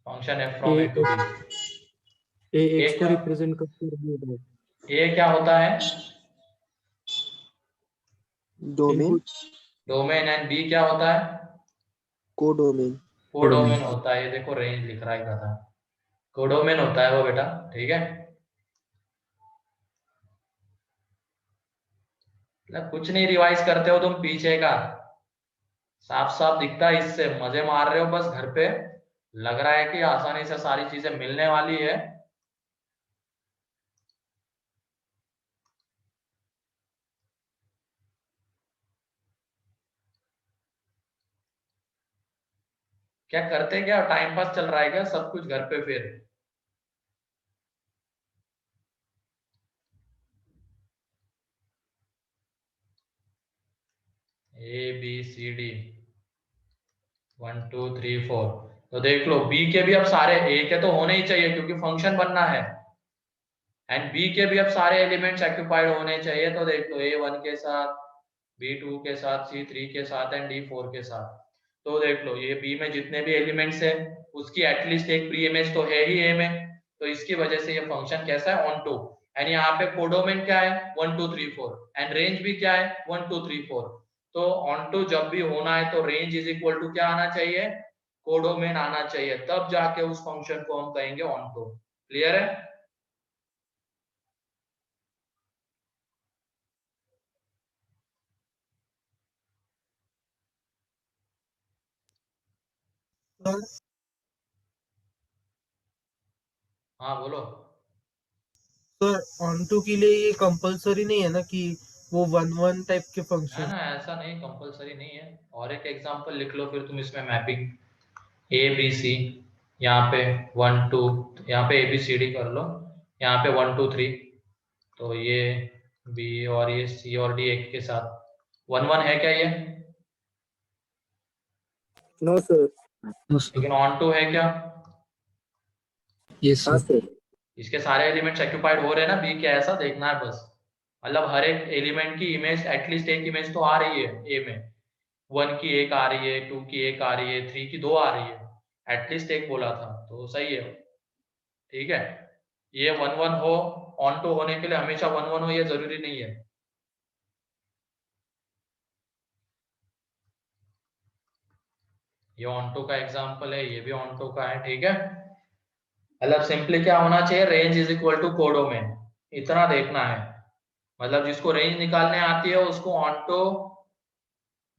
function F from A to B. A A x को क्या, रिप्रेजेंट करते हैं ए क्या होता है डोमेन, डोमेन, एंड बी क्या होता है कोडोमेन। कोडोमेन होता है। ये देखो रेंज लिख रहा है था, कोडोमेन होता है वो बेटा, ठीक है। मतलब कुछ नहीं रिवाइज करते हो तुम पीछे का, साफ साफ दिखता है, इससे मजे मार रहे हो बस घर पे, लग रहा है कि आसानी से सारी चीजें मिलने वाली है। क्या करते क्या, टाइम पास चल रहा है क्या सब कुछ घर पे फिर? ए बी सी डी 1 2 3 4, तो देख लो बी के भी अब सारे, ए के तो होने ही चाहिए क्योंकि फंक्शन बनना है, एंड बी के भी अब सारे एलिमेंट्स ऑक्यूपाइड होने चाहिए। तो देख लो A1 के साथ, B2 के साथ, C3 के साथ एंड D4 के साथ। तो देख लो ये बी में जितने भी एलिमेंट्स है उसकी एटलीस्ट एक प्री इमेज तो है ही ए में, तो इसकी वजह से ये फंक्शन कैसा है, ऑन टू। एंड यहाँ पे कोडोमेन क्या है 1 2 3 4, एंड रेंज भी क्या है 1 2 3 4। तो ऑन टू जब भी होना है तो रेंज इज इक्वल टू क्या आना चाहिए, कोडोमेन आना चाहिए, तब जाके उस फंक्शन को हम कहेंगे ऑन टू। क्लियर है? हाँ बोलो। सर ऑन टू के लिए ये कंपलसरी नहीं है ना कि वो वन वन टाइप के ना फंक्शन? ना ऐसा नहीं, कंपलसरी नहीं है। और एक एग्जांपल लिख लो फिर तुम इसमें मैपिंग ए बी सी, यहाँ पे 1 2, यहाँ पे ए बी सी डी कर लो, यहाँ पे 1 2 3, तो ये बी और ये सी और डी एक के साथ 1 1 है क्या ये? No sir. No, sir. लेकिन ऑन टू है क्या? Yes, हाँ sir. सर। इसके सारे एलिमेंट्स ऑक्यूपाइड हो रहे हैं ना बी के, ऐसा देखना है बस। मतलब हर एक एलिमेंट की इमेज, एटलीस्ट एक इमेज तो आ रही है ए में, 1 की एक आ रही है, 2 की एक आ रही है, 3 की 2 आ रही है, एटलीस्ट एक बोला था तो सही है, ठीक है। ये 1 1 हो, ऑन टू होने के लिए हमेशा 1 1 हो ये जरूरी नहीं है। ये ऑन टू का एग्जांपल है, ये भी ऑन टू का है, ठीक है। मतलब सिंपली क्या होना चाहिए, range is equal to codomain, इतना देखना है। मतलब जिसको रेंज निकालने आती है उसको ऑन टू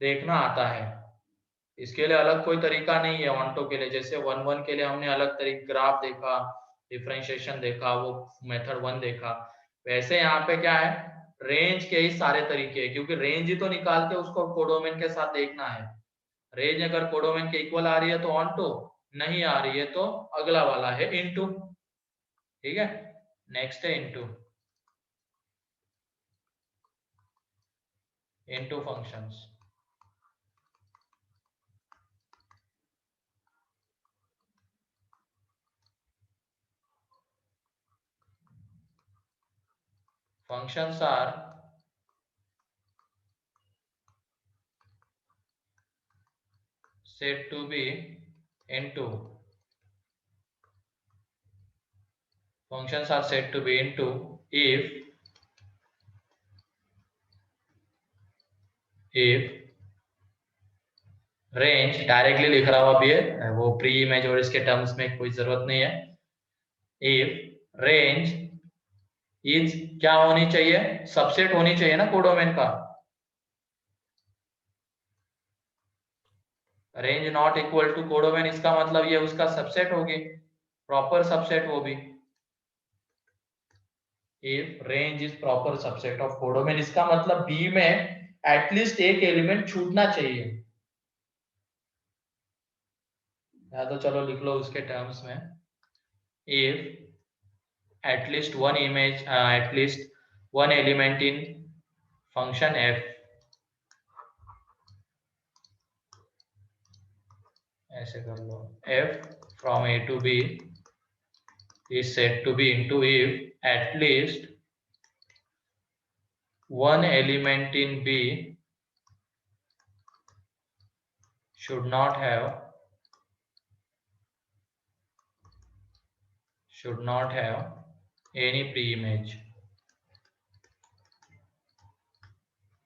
देखना आता है। इसके लिए अलग कोई तरीका नहीं है ऑन्टो के लिए, जैसे 1 1 के लिए हमने अलग तरीके ग्राफ देखा, डिफरेंशिएशन देखा, वो मेथड 1 देखा, वैसे यहाँ पे क्या है, रेंज के ही सारे तरीके हैं, क्योंकि रेंज ही तो निकाल के उसको कोडोमेन के साथ देखना है। रेंज अगर कोडोमेन के इक्वल आ रही है तो ऑन्टो, नहीं आ रही है तो अगला वाला है इनटू, ठीक है। नेक्स्ट है into, into functions. Functions are said to be into. Functions are said to be into if range, directly लिख रहा हूं अभी है वो प्री इमेज और इसके टर्म्स में कोई जरूरत नहीं है। इफ रेंज इज क्या होनी चाहिए, सबसेट होनी चाहिए ना कोडोमेन का। Range not equal to codomain, इसका मतलब ये उसका सबसेट होगी, प्रॉपर सबसेट वो भी। If range is proper subset of codomain, इसका मतलब बी में एटलीस्ट एक एलिमेंट छूटना चाहिए, या तो चलो लिख लो उसके टर्म्स में, if at least one image, at least one element in function f, ऐसे कर लो, f from a to b is said to be into if at least one element in B should not have any pre-image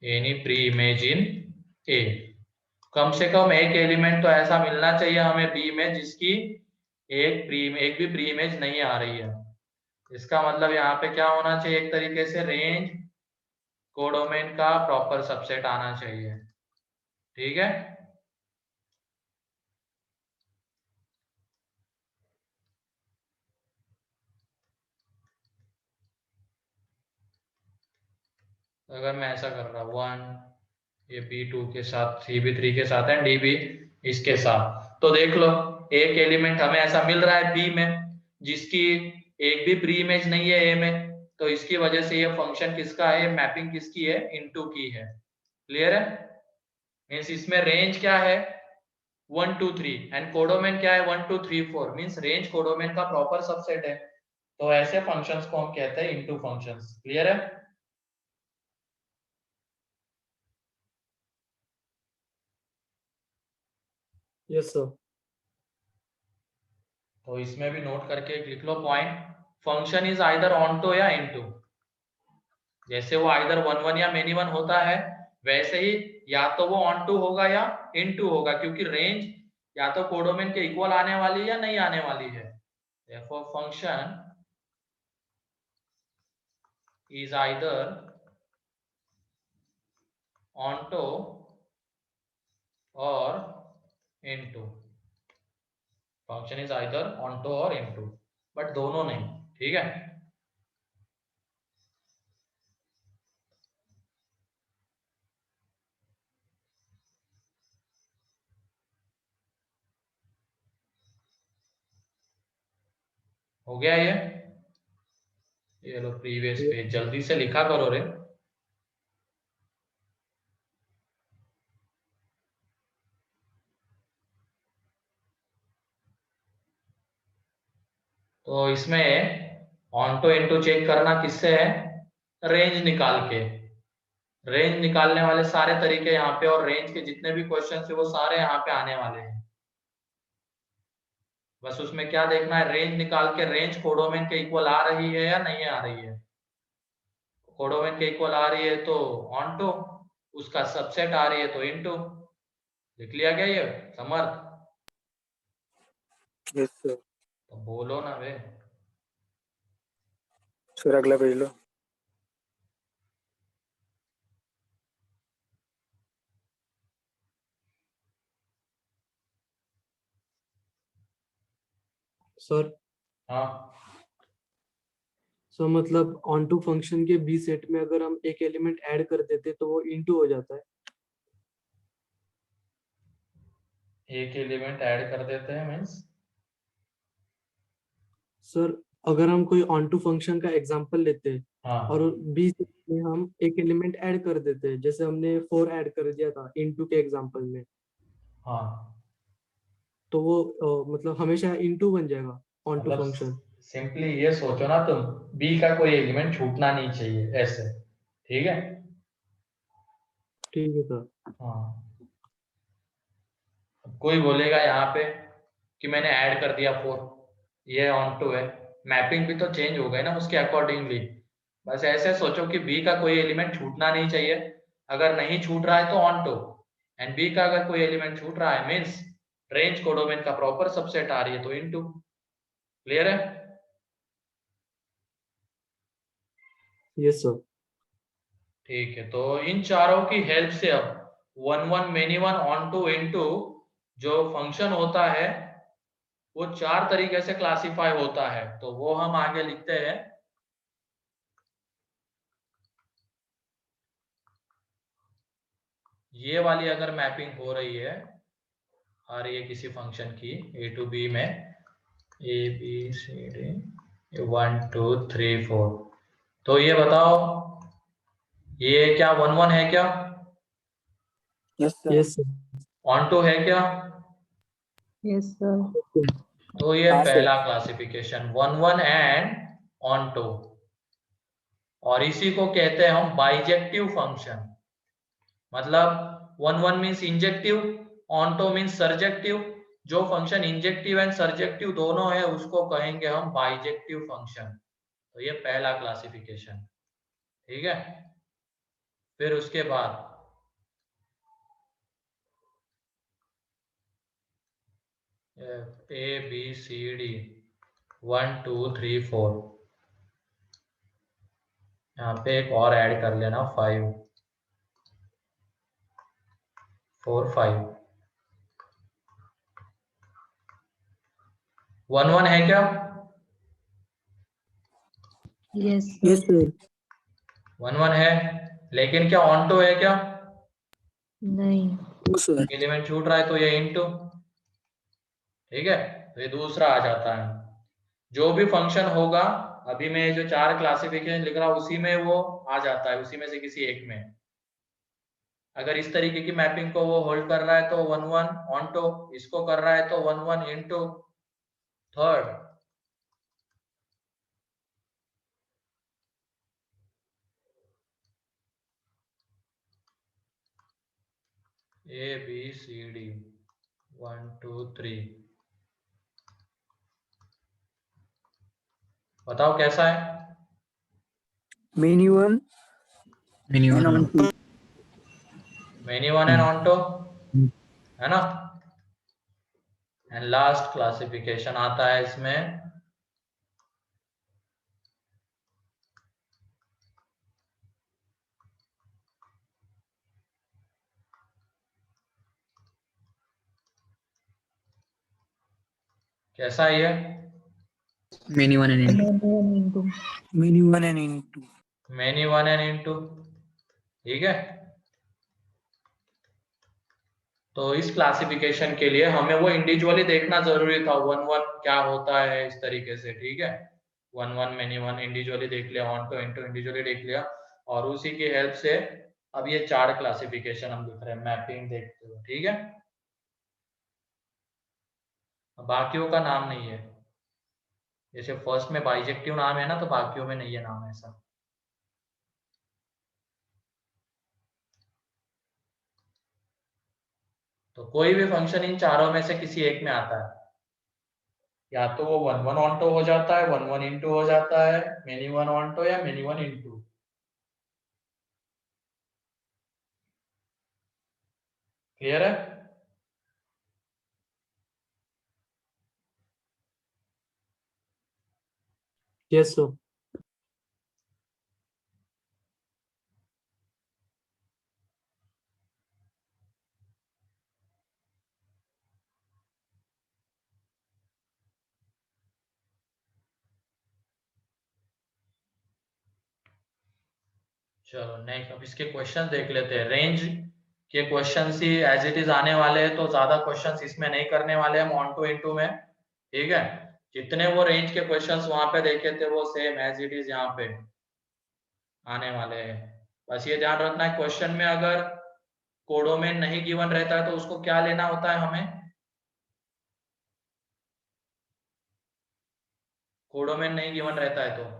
in A। कम से कम एक element तो ऐसा मिलना चाहिए हमें B में जिसकी एक भी प्री इमेज नहीं आ रही है। इसका मतलब यहाँ पे क्या होना चाहिए, एक तरीके से रेंज कोडोमेन का प्रॉपर सबसेट आना चाहिए। ठीक है, अगर मैं ऐसा कर रहा 1 ये B2 के साथ, CB3 के साथ है, DB इसके साथ, तो देख लो एक एलिमेंट हमें ऐसा मिल रहा है B में जिसकी एक भी प्री इमेज नहीं है A में, तो इसकी वजह से ये फंक्शन किसका है, मैपिंग किसकी है, इनटू की है। क्लियर है? मींस इसमें रेंज क्या है 1 2 3 एंड कोडोमेन क्या है 1 2 3 4, मींस रेंज कोडोमेन का प्रॉपर सबसेट है। तो ऐसे फंक्शंस को हम कहते हैं इनटू फंक्शंस। क्लियर है? Yes sir. तो इसमें भी नोट करके लिख लो point, function is either onto या इनटू। जैसे वो आइदर 1 1 या मेनी 1 होता है, वैसे ही या तो वो ऑनटू होगा या इनटू होगा, क्योंकि रेंज या तो कोडोमेन के इक्वल आने वाली है या नहीं आने वाली है। therefore function is either onto or into। Function is either onto और into, बट दोनों नहीं। ठीक है, हो गया ये लो प्रीवियस पेज, जल्दी से लिखा करो रे। तो इसमें ऑनटो इनटू चेक करना किससे है, रेंज निकाल के। रेंज निकालने वाले सारे तरीके यहाँ पे, और रेंज के जितने भी क्वेश्चन है वो सारे यहाँ पे आने वाले हैं। बस उसमें क्या देखना है, रेंज निकाल के रेंज कोडोमेन के इक्वल आ रही है या नहीं आ रही है। कोडोमेन के इक्वल आ रही है तो ऑनटो, उसका सबसेट आ रही है तो इनटू। लिख लिया गया ये समर्थ? Yes sir. तो बोलो ना वे। सर अगला भेज लो। सर हाँ, सो मतलब ऑन टू फंक्शन के बी सेट में अगर हम एक एलिमेंट ऐड कर देते तो वो इनटू हो जाता है। एक एलिमेंट ऐड कर देते हैं मींस? सर अगर हम कोई ऑन टू फंक्शन का एग्जांपल लेते हैं हाँ, और बी सेट में हम एक एलिमेंट ऐड कर देते हैं, जैसे हमने 4 ऐड कर दिया था इनटू के एग्जांपल में, हाँ, तो वो मतलब हमेशा इनटू बन जाएगा ऑन टू मतलब फंक्शन। सिंपली ये सोचो ना तुम, बी का कोई एलिमेंट छूटना नहीं चाहिए ऐसे। ठीक है? ठीक है सर। हाँ, कोई बोलेगा यहाँ पे कि मैंने ऐड कर दिया 4, ये ऑन टू है, मैपिंग भी तो चेंज हो गई ना उसके अकॉर्डिंगली। बस ऐसे सोचो कि बी का कोई एलिमेंट छूटना नहीं चाहिए, अगर नहीं छूट रहा है तो ऑन टू, एंड बी का अगर कोई एलिमेंट छूट रहा है मींस रेंज कोडोमेन का प्रॉपर सबसेट आ रही है तो इनटू। क्लियर है? Yes sir. ठीक है, तो इन चारों की हेल्प से अब 1 1 मेनी 1 ऑन टू इनटू जो फंक्शन होता है वो 4 तरीके से क्लासिफाई होता है, तो वो हम आगे लिखते हैं। ये वाली अगर मैपिंग हो रही है आ रही है किसी फंक्शन की a टू b में, a b c d 1 2 3 4, तो ये बताओ ये क्या 1 1 है क्या, yes sir. Yes sir. Onto है क्या, यस सर। तो ये हाँ, सर। पहला क्लासिफिकेशन 1 1 एंड ऑनटो, और इसी को कहते हैं हम बाइजेक्टिव फंक्शन। मतलब 1 1 means injective, onto means surjective. जो फंक्शन इंजेक्टिव एंड सर्जेक्टिव दोनों है उसको कहेंगे हम बाइजेक्टिव फंक्शन। तो ये पहला क्लासिफिकेशन, ठीक है। फिर उसके बाद ए बी सी डी 1 2 3 4, यहाँ पे एक और ऐड कर लेना 5 4 5। 1 1 है क्या? Yes Yes, sir. 1 1 है, लेकिन क्या ऑनटो है क्या? नहीं। No, sir. एलिमेंट छूट रहा है तो ये इनटू, ठीक है। तो ये दूसरा आ जाता है। जो भी फंक्शन होगा, अभी मैं जो 4 क्लासिफिकेशन लिख रहा हूं उसी में वो आ जाता है, उसी में से किसी एक में। अगर इस तरीके की मैपिंग को वो होल्ड कर रहा है तो 1 1 ऑनटो, इसको कर रहा है तो 1 1 into third. A B C D 1 2 3, बताओ कैसा है? Many one Many and one. on two. Many one and onto, है ना। एंड लास्ट क्लासिफिकेशन आता है इसमें कैसा है ये? Many one and into. Many one and into. Many one and into, ठीक है। तो इस क्लासिफिकेशन के लिए हमें वो इंडिविजुअली देखना जरूरी था, 1 1 क्या होता है इस तरीके से, ठीक है। 1 1 मैनी वन इंडिविजुअली देख लिया, ऑनटो इनटू इंडिविजुअली देख लिया, और उसी की हेल्प से अब ये 4 क्लासिफिकेशन हम लिख रहे हैं मैपिंग देखते हुए, ठीक है। बाकियों का नाम नहीं है, जैसे फर्स्ट में बाइजेक्टिव नाम है ना, तो बाकियों में नहीं है नाम ऐसा। तो कोई भी फंक्शन इन चारों में से किसी एक में आता है, या तो वो 1 1 ऑनटो हो जाता है, 1 1 इनटू हो जाता है, मेनी वन ऑनटो या मेनी वन इनटू। क्लियर है? Yes sir. चलो नेक्स्ट, अब इसके क्वेश्चन देख लेते हैं। रेंज के क्वेश्चन ही एज इट इज आने वाले हैं, तो ज्यादा क्वेश्चंस इसमें नहीं करने वाले हम ऑन टू इनटू में, ठीक है। जितने वो रेंज के क्वेश्चंस वहां पे देखे थे वो सेम एज इट इज यहाँ पे आने वाले हैं। बस ये ध्यान रखना है, क्वेश्चन में अगर कोडोमेन नहीं गिवन रहता है तो उसको क्या लेना होता है हमें? कोडोमेन नहीं गिवन रहता है तो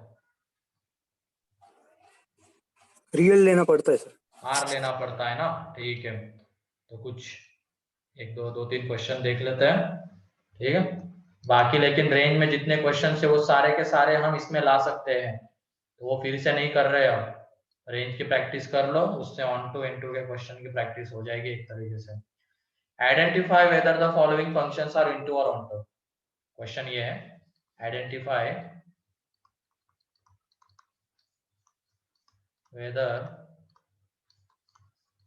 रियल लेना पड़ता है सर। आर लेना पड़ता है ना, ठीक है। तो कुछ एक दो तीन क्वेश्चन देख लेते हैं, ठीक है। बाकी लेकिन रेंज में जितने क्वेश्चन है वो सारे के सारे हम इसमें ला सकते हैं, तो वो फिर से नहीं कर रहे। अब रेंज की प्रैक्टिस कर लो, उससे ऑन टू इनटू के क्वेश्चन की प्रैक्टिस हो जाएगी एक तरीके से। Identify whether the following functions are into और ऑन टू। क्वेश्चन ये है, identify whether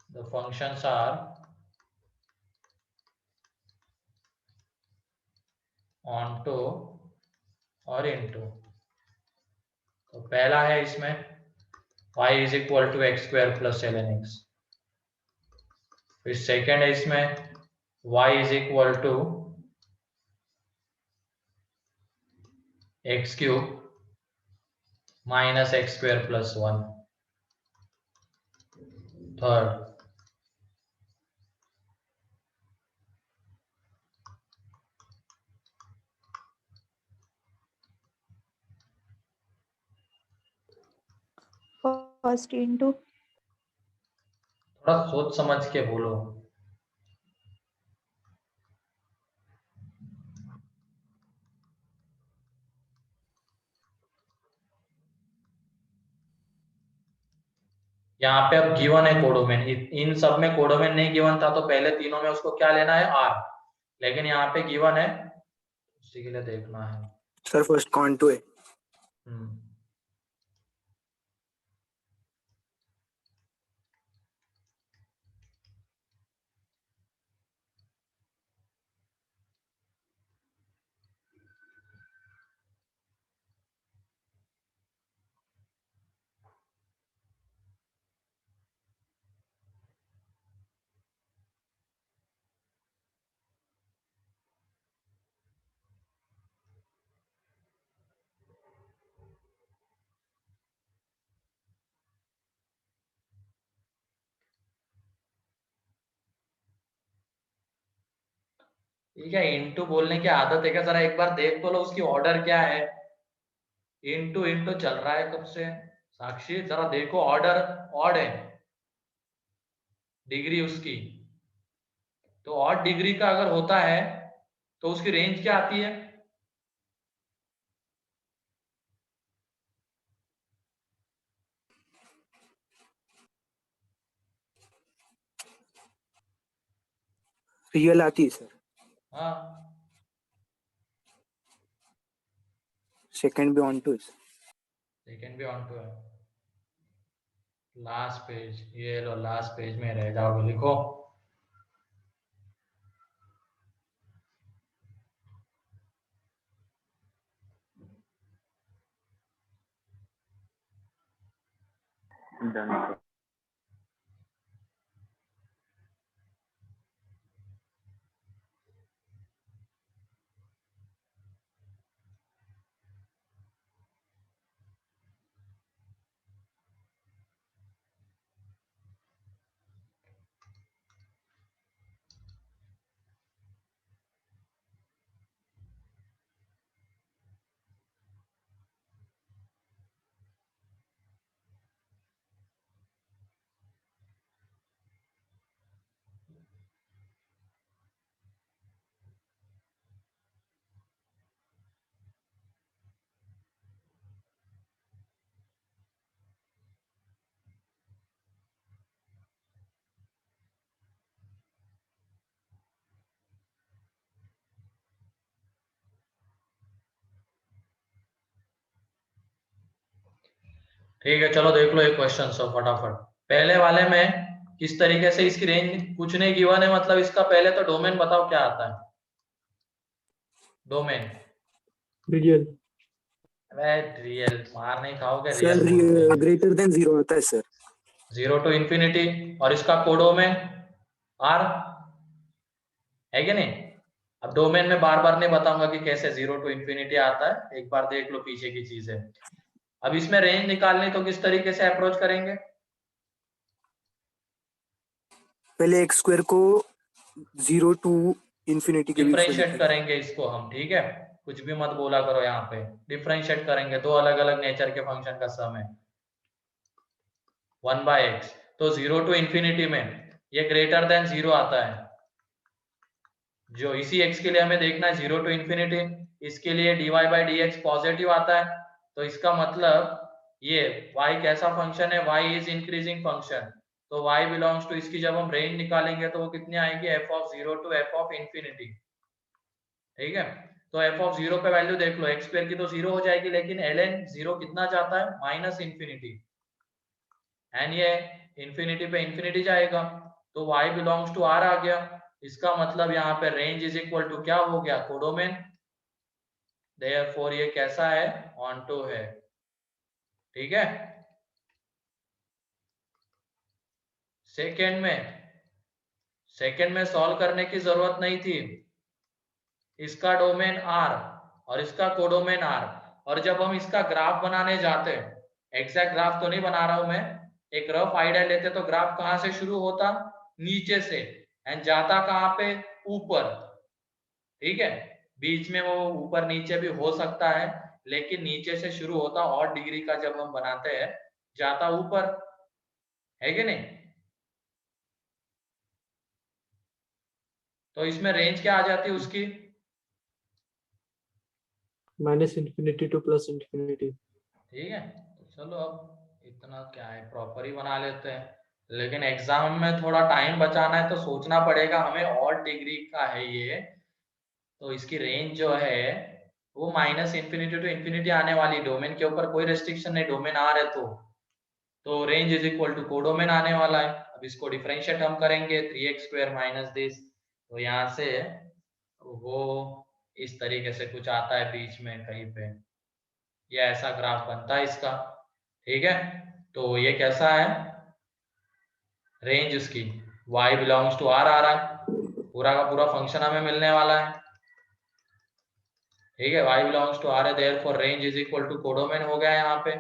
the functions are onto और into। तो पहला है इसमें y is equal to x square plus ln x। फिर सेकेंड है इसमें y is equal to x cube minus x square plus 1। Third first into थोड़ा सोच समझ के बोलो। यहाँ पे अब गिवन है कोडोमेन, इन सब में कोडोमेन नहीं गिवन था तो पहले तीनों में उसको क्या लेना है, आर, लेकिन यहाँ पे गिवन है, उसी के लिए देखना है। सर फर्स्ट कॉन्टू है। ठीक है, इनटू बोलने की आदत है क्या, जरा एक बार देख तो लो उसकी ऑर्डर क्या है। इनटू इनटू चल रहा है कब से, साक्षी जरा देखो, ऑर्डर ऑड है डिग्री उसकी, तो ऑड डिग्री का अगर होता है तो उसकी रेंज क्या आती है। रियल आती है सर। हाँ, सेकंड भी ऑन टू है सर। सेकेंड भी ऑन टू है। लास्ट पेज, ये लो लास्ट पेज में रह जाओगे, लिखो। ठीक है, चलो देख लो एक क्वेश्चन सब फटाफट। पहले वाले में किस तरीके से इसकी रेंज कुछ नहीं गिवन है, मतलब इसका पहले तो डोमेन बताओ क्या आता है। Domain real. रियल मार नहीं खाओगे, सर रियल ग्रेटर देन 0 आता है सर। 0 टू इंफिनिटी, और इसका कोडोमेन आर है कि नहीं। अब डोमेन में बार बार नहीं बताऊंगा कि कैसे 0 टू इंफिनिटी आता है, एक बार देख लो पीछे की चीज है। अब इसमें रेंज निकालनी तो किस तरीके से अप्रोच करेंगे। पहले एक्स स्क्वायर को 0 टू इंफिनिटी के बीच में डिफरेंशिएट करेंगे इसको हम, ठीक है, कुछ भी मत बोला करो यहाँ पे। डिफरेंशिएट करेंगे, दो अलग अलग नेचर के फंक्शन का सम है 1/x, तो 0 टू इंफिनिटी में ये ग्रेटर देन 0 आता है, जो इसी x के लिए हमें देखना है 0 टू इंफिनिटी, इसके लिए dy/dx पॉजिटिव आता है, तो इसका मतलब ये y कैसा फंक्शन है, y इज इंक्रीजिंग फंक्शन, तो y बिलोंग्स टू, इसकी जब हम रेंज निकालेंगे तो वो कितनी आएगी, f(0) टू f(∞), ठीक है। तो f(0) पे वैल्यू देख लो, x स्क्वायर की तो 0 हो जाएगी, लेकिन ln 0 कितना जाता है, -∞, एंड ये इंफिनिटी पे इंफिनिटी जाएगा, तो y बिलोंग्स टू r आ गया। इसका मतलब यहाँ पे रेंज इज इक्वल टू क्या हो गया, कोडोमेन, देयरफॉर ये कैसा है, ऑनटू है, ठीक है। सेकेंड में सॉल्व करने की जरूरत नहीं थी, इसका डोमेन r और इसका कोडोमेन r, और जब हम इसका ग्राफ बनाने जाते हैं, एग्जैक्ट ग्राफ तो नहीं बना रहा हूं मैं, एक रफ आइडिया लेते, तो ग्राफ कहां से शुरू होता, नीचे से, एंड जाता कहां पे, ऊपर, ठीक है। बीच में वो ऊपर नीचे भी हो सकता है, लेकिन नीचे से शुरू होता, और डिग्री का जब हम बनाते हैं जाता ऊपर, है कि नहीं? तो इसमें रेंज क्या आ जाती है उसकी? -∞ to +∞। ठीक है, तो चलो अब इतना क्या है, प्रॉपर ही बना लेते हैं, लेकिन एग्जाम में थोड़ा टाइम बचाना है तो सोचना पड़ेगा हमें। और डिग्री का है ये, तो इसकी रेंज जो है वो -∞ to ∞ आने वाली। डोमेन के ऊपर कोई रेस्ट्रिक्शन नहीं, डोमेन आ रहे तो range is equal to codomain आने वाला है। अब इसको डिफरेंशिएट हम करेंगे 3x² माइनस दिस, तो यहाँ से वो इस तरीके से कुछ आता है बीच में कहीं पे, ये ऐसा ग्राफ बनता है इसका। ठीक है, तो ये कैसा है, रेंज उसकी y बिलोंग्स टू r आ रहा है, पूरा का पूरा फंक्शन हमें मिलने वाला है। ठीक है, y बिलोंग्स टू r है, therefore range is equal to codomain हो गया यहाँ पे।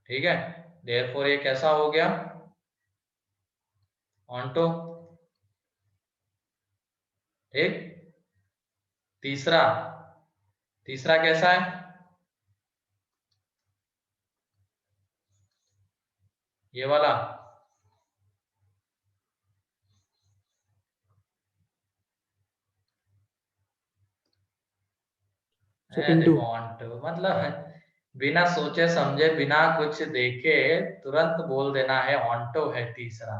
ठीक है, देयरफॉर ये कैसा हो गया, ऑन्टो। ठीक, तीसरा कैसा है, ये वाला। into। मतलब बिना सोचे समझे, बिना कुछ देखे तुरंत बोल देना है ऑन्टो है तीसरा।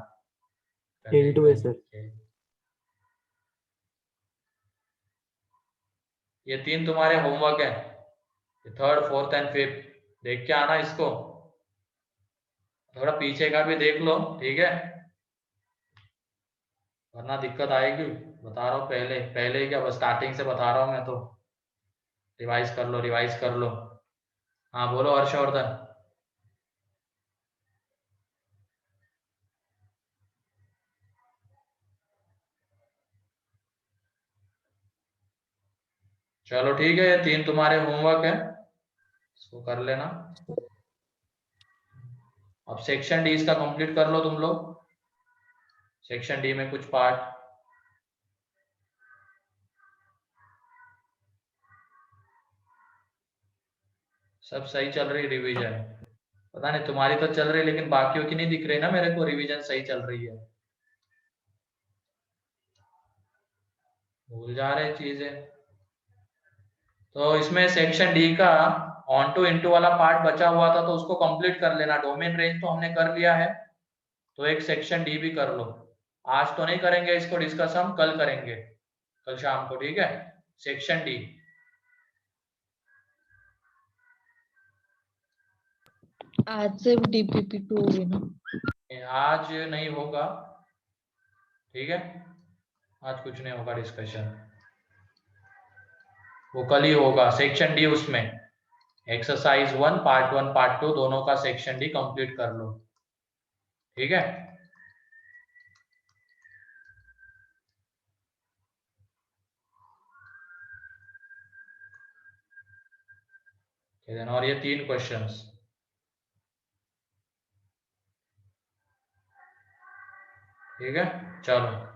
into है सर। ये 3 तुम्हारे होमवर्क है, 3rd 4th एंड 5th, देख के आना इसको, थोड़ा पीछे का भी देख लो। ठीक है, वरना दिक्कत आएगी, बता रहा हूँ पहले ही क्या, बस स्टार्टिंग से बता रहा हूँ मैं तो। रिवाइज कर लो। हाँ बोलो हर्षवर्धन। चलो ठीक है, ये 3 तुम्हारे होमवर्क है, इसको कर लेना। अब सेक्शन डी इसका कंप्लीट कर लो तुम लोग। सेक्शन डी में कुछ पार्ट सब सही चल रही, रिवीजन पता नहीं तुम्हारी तो चल रही, लेकिन बाकियों की नहीं दिख रही ना मेरे को, रिवीजन सही चल रही है, भूल जा रहे चीजें। तो इसमें सेक्शन डी का ऑन टू इनटू वाला पार्ट बचा हुआ था, तो उसको कंप्लीट कर लेना। डोमेन रेंज तो हमने कर लिया है, तो एक सेक्शन डी भी कर लो। आज तो नहीं करेंगे इसको डिस्कस, हम कल करेंगे, कल शाम को। ठीक है, सेक्शन डी आज से DPP2 होगी ना? आज नहीं होगा। ठीक है, आज कुछ नहीं होगा डिस्कशन, वो कल ही होगा। सेक्शन डी उसमें एक्सरसाइज 1 पार्ट 1 पार्ट 2 दोनों का सेक्शन डी कंप्लीट कर लो। ठीक है, और ये 3 क्वेश्चंस। ठीक है, चलो।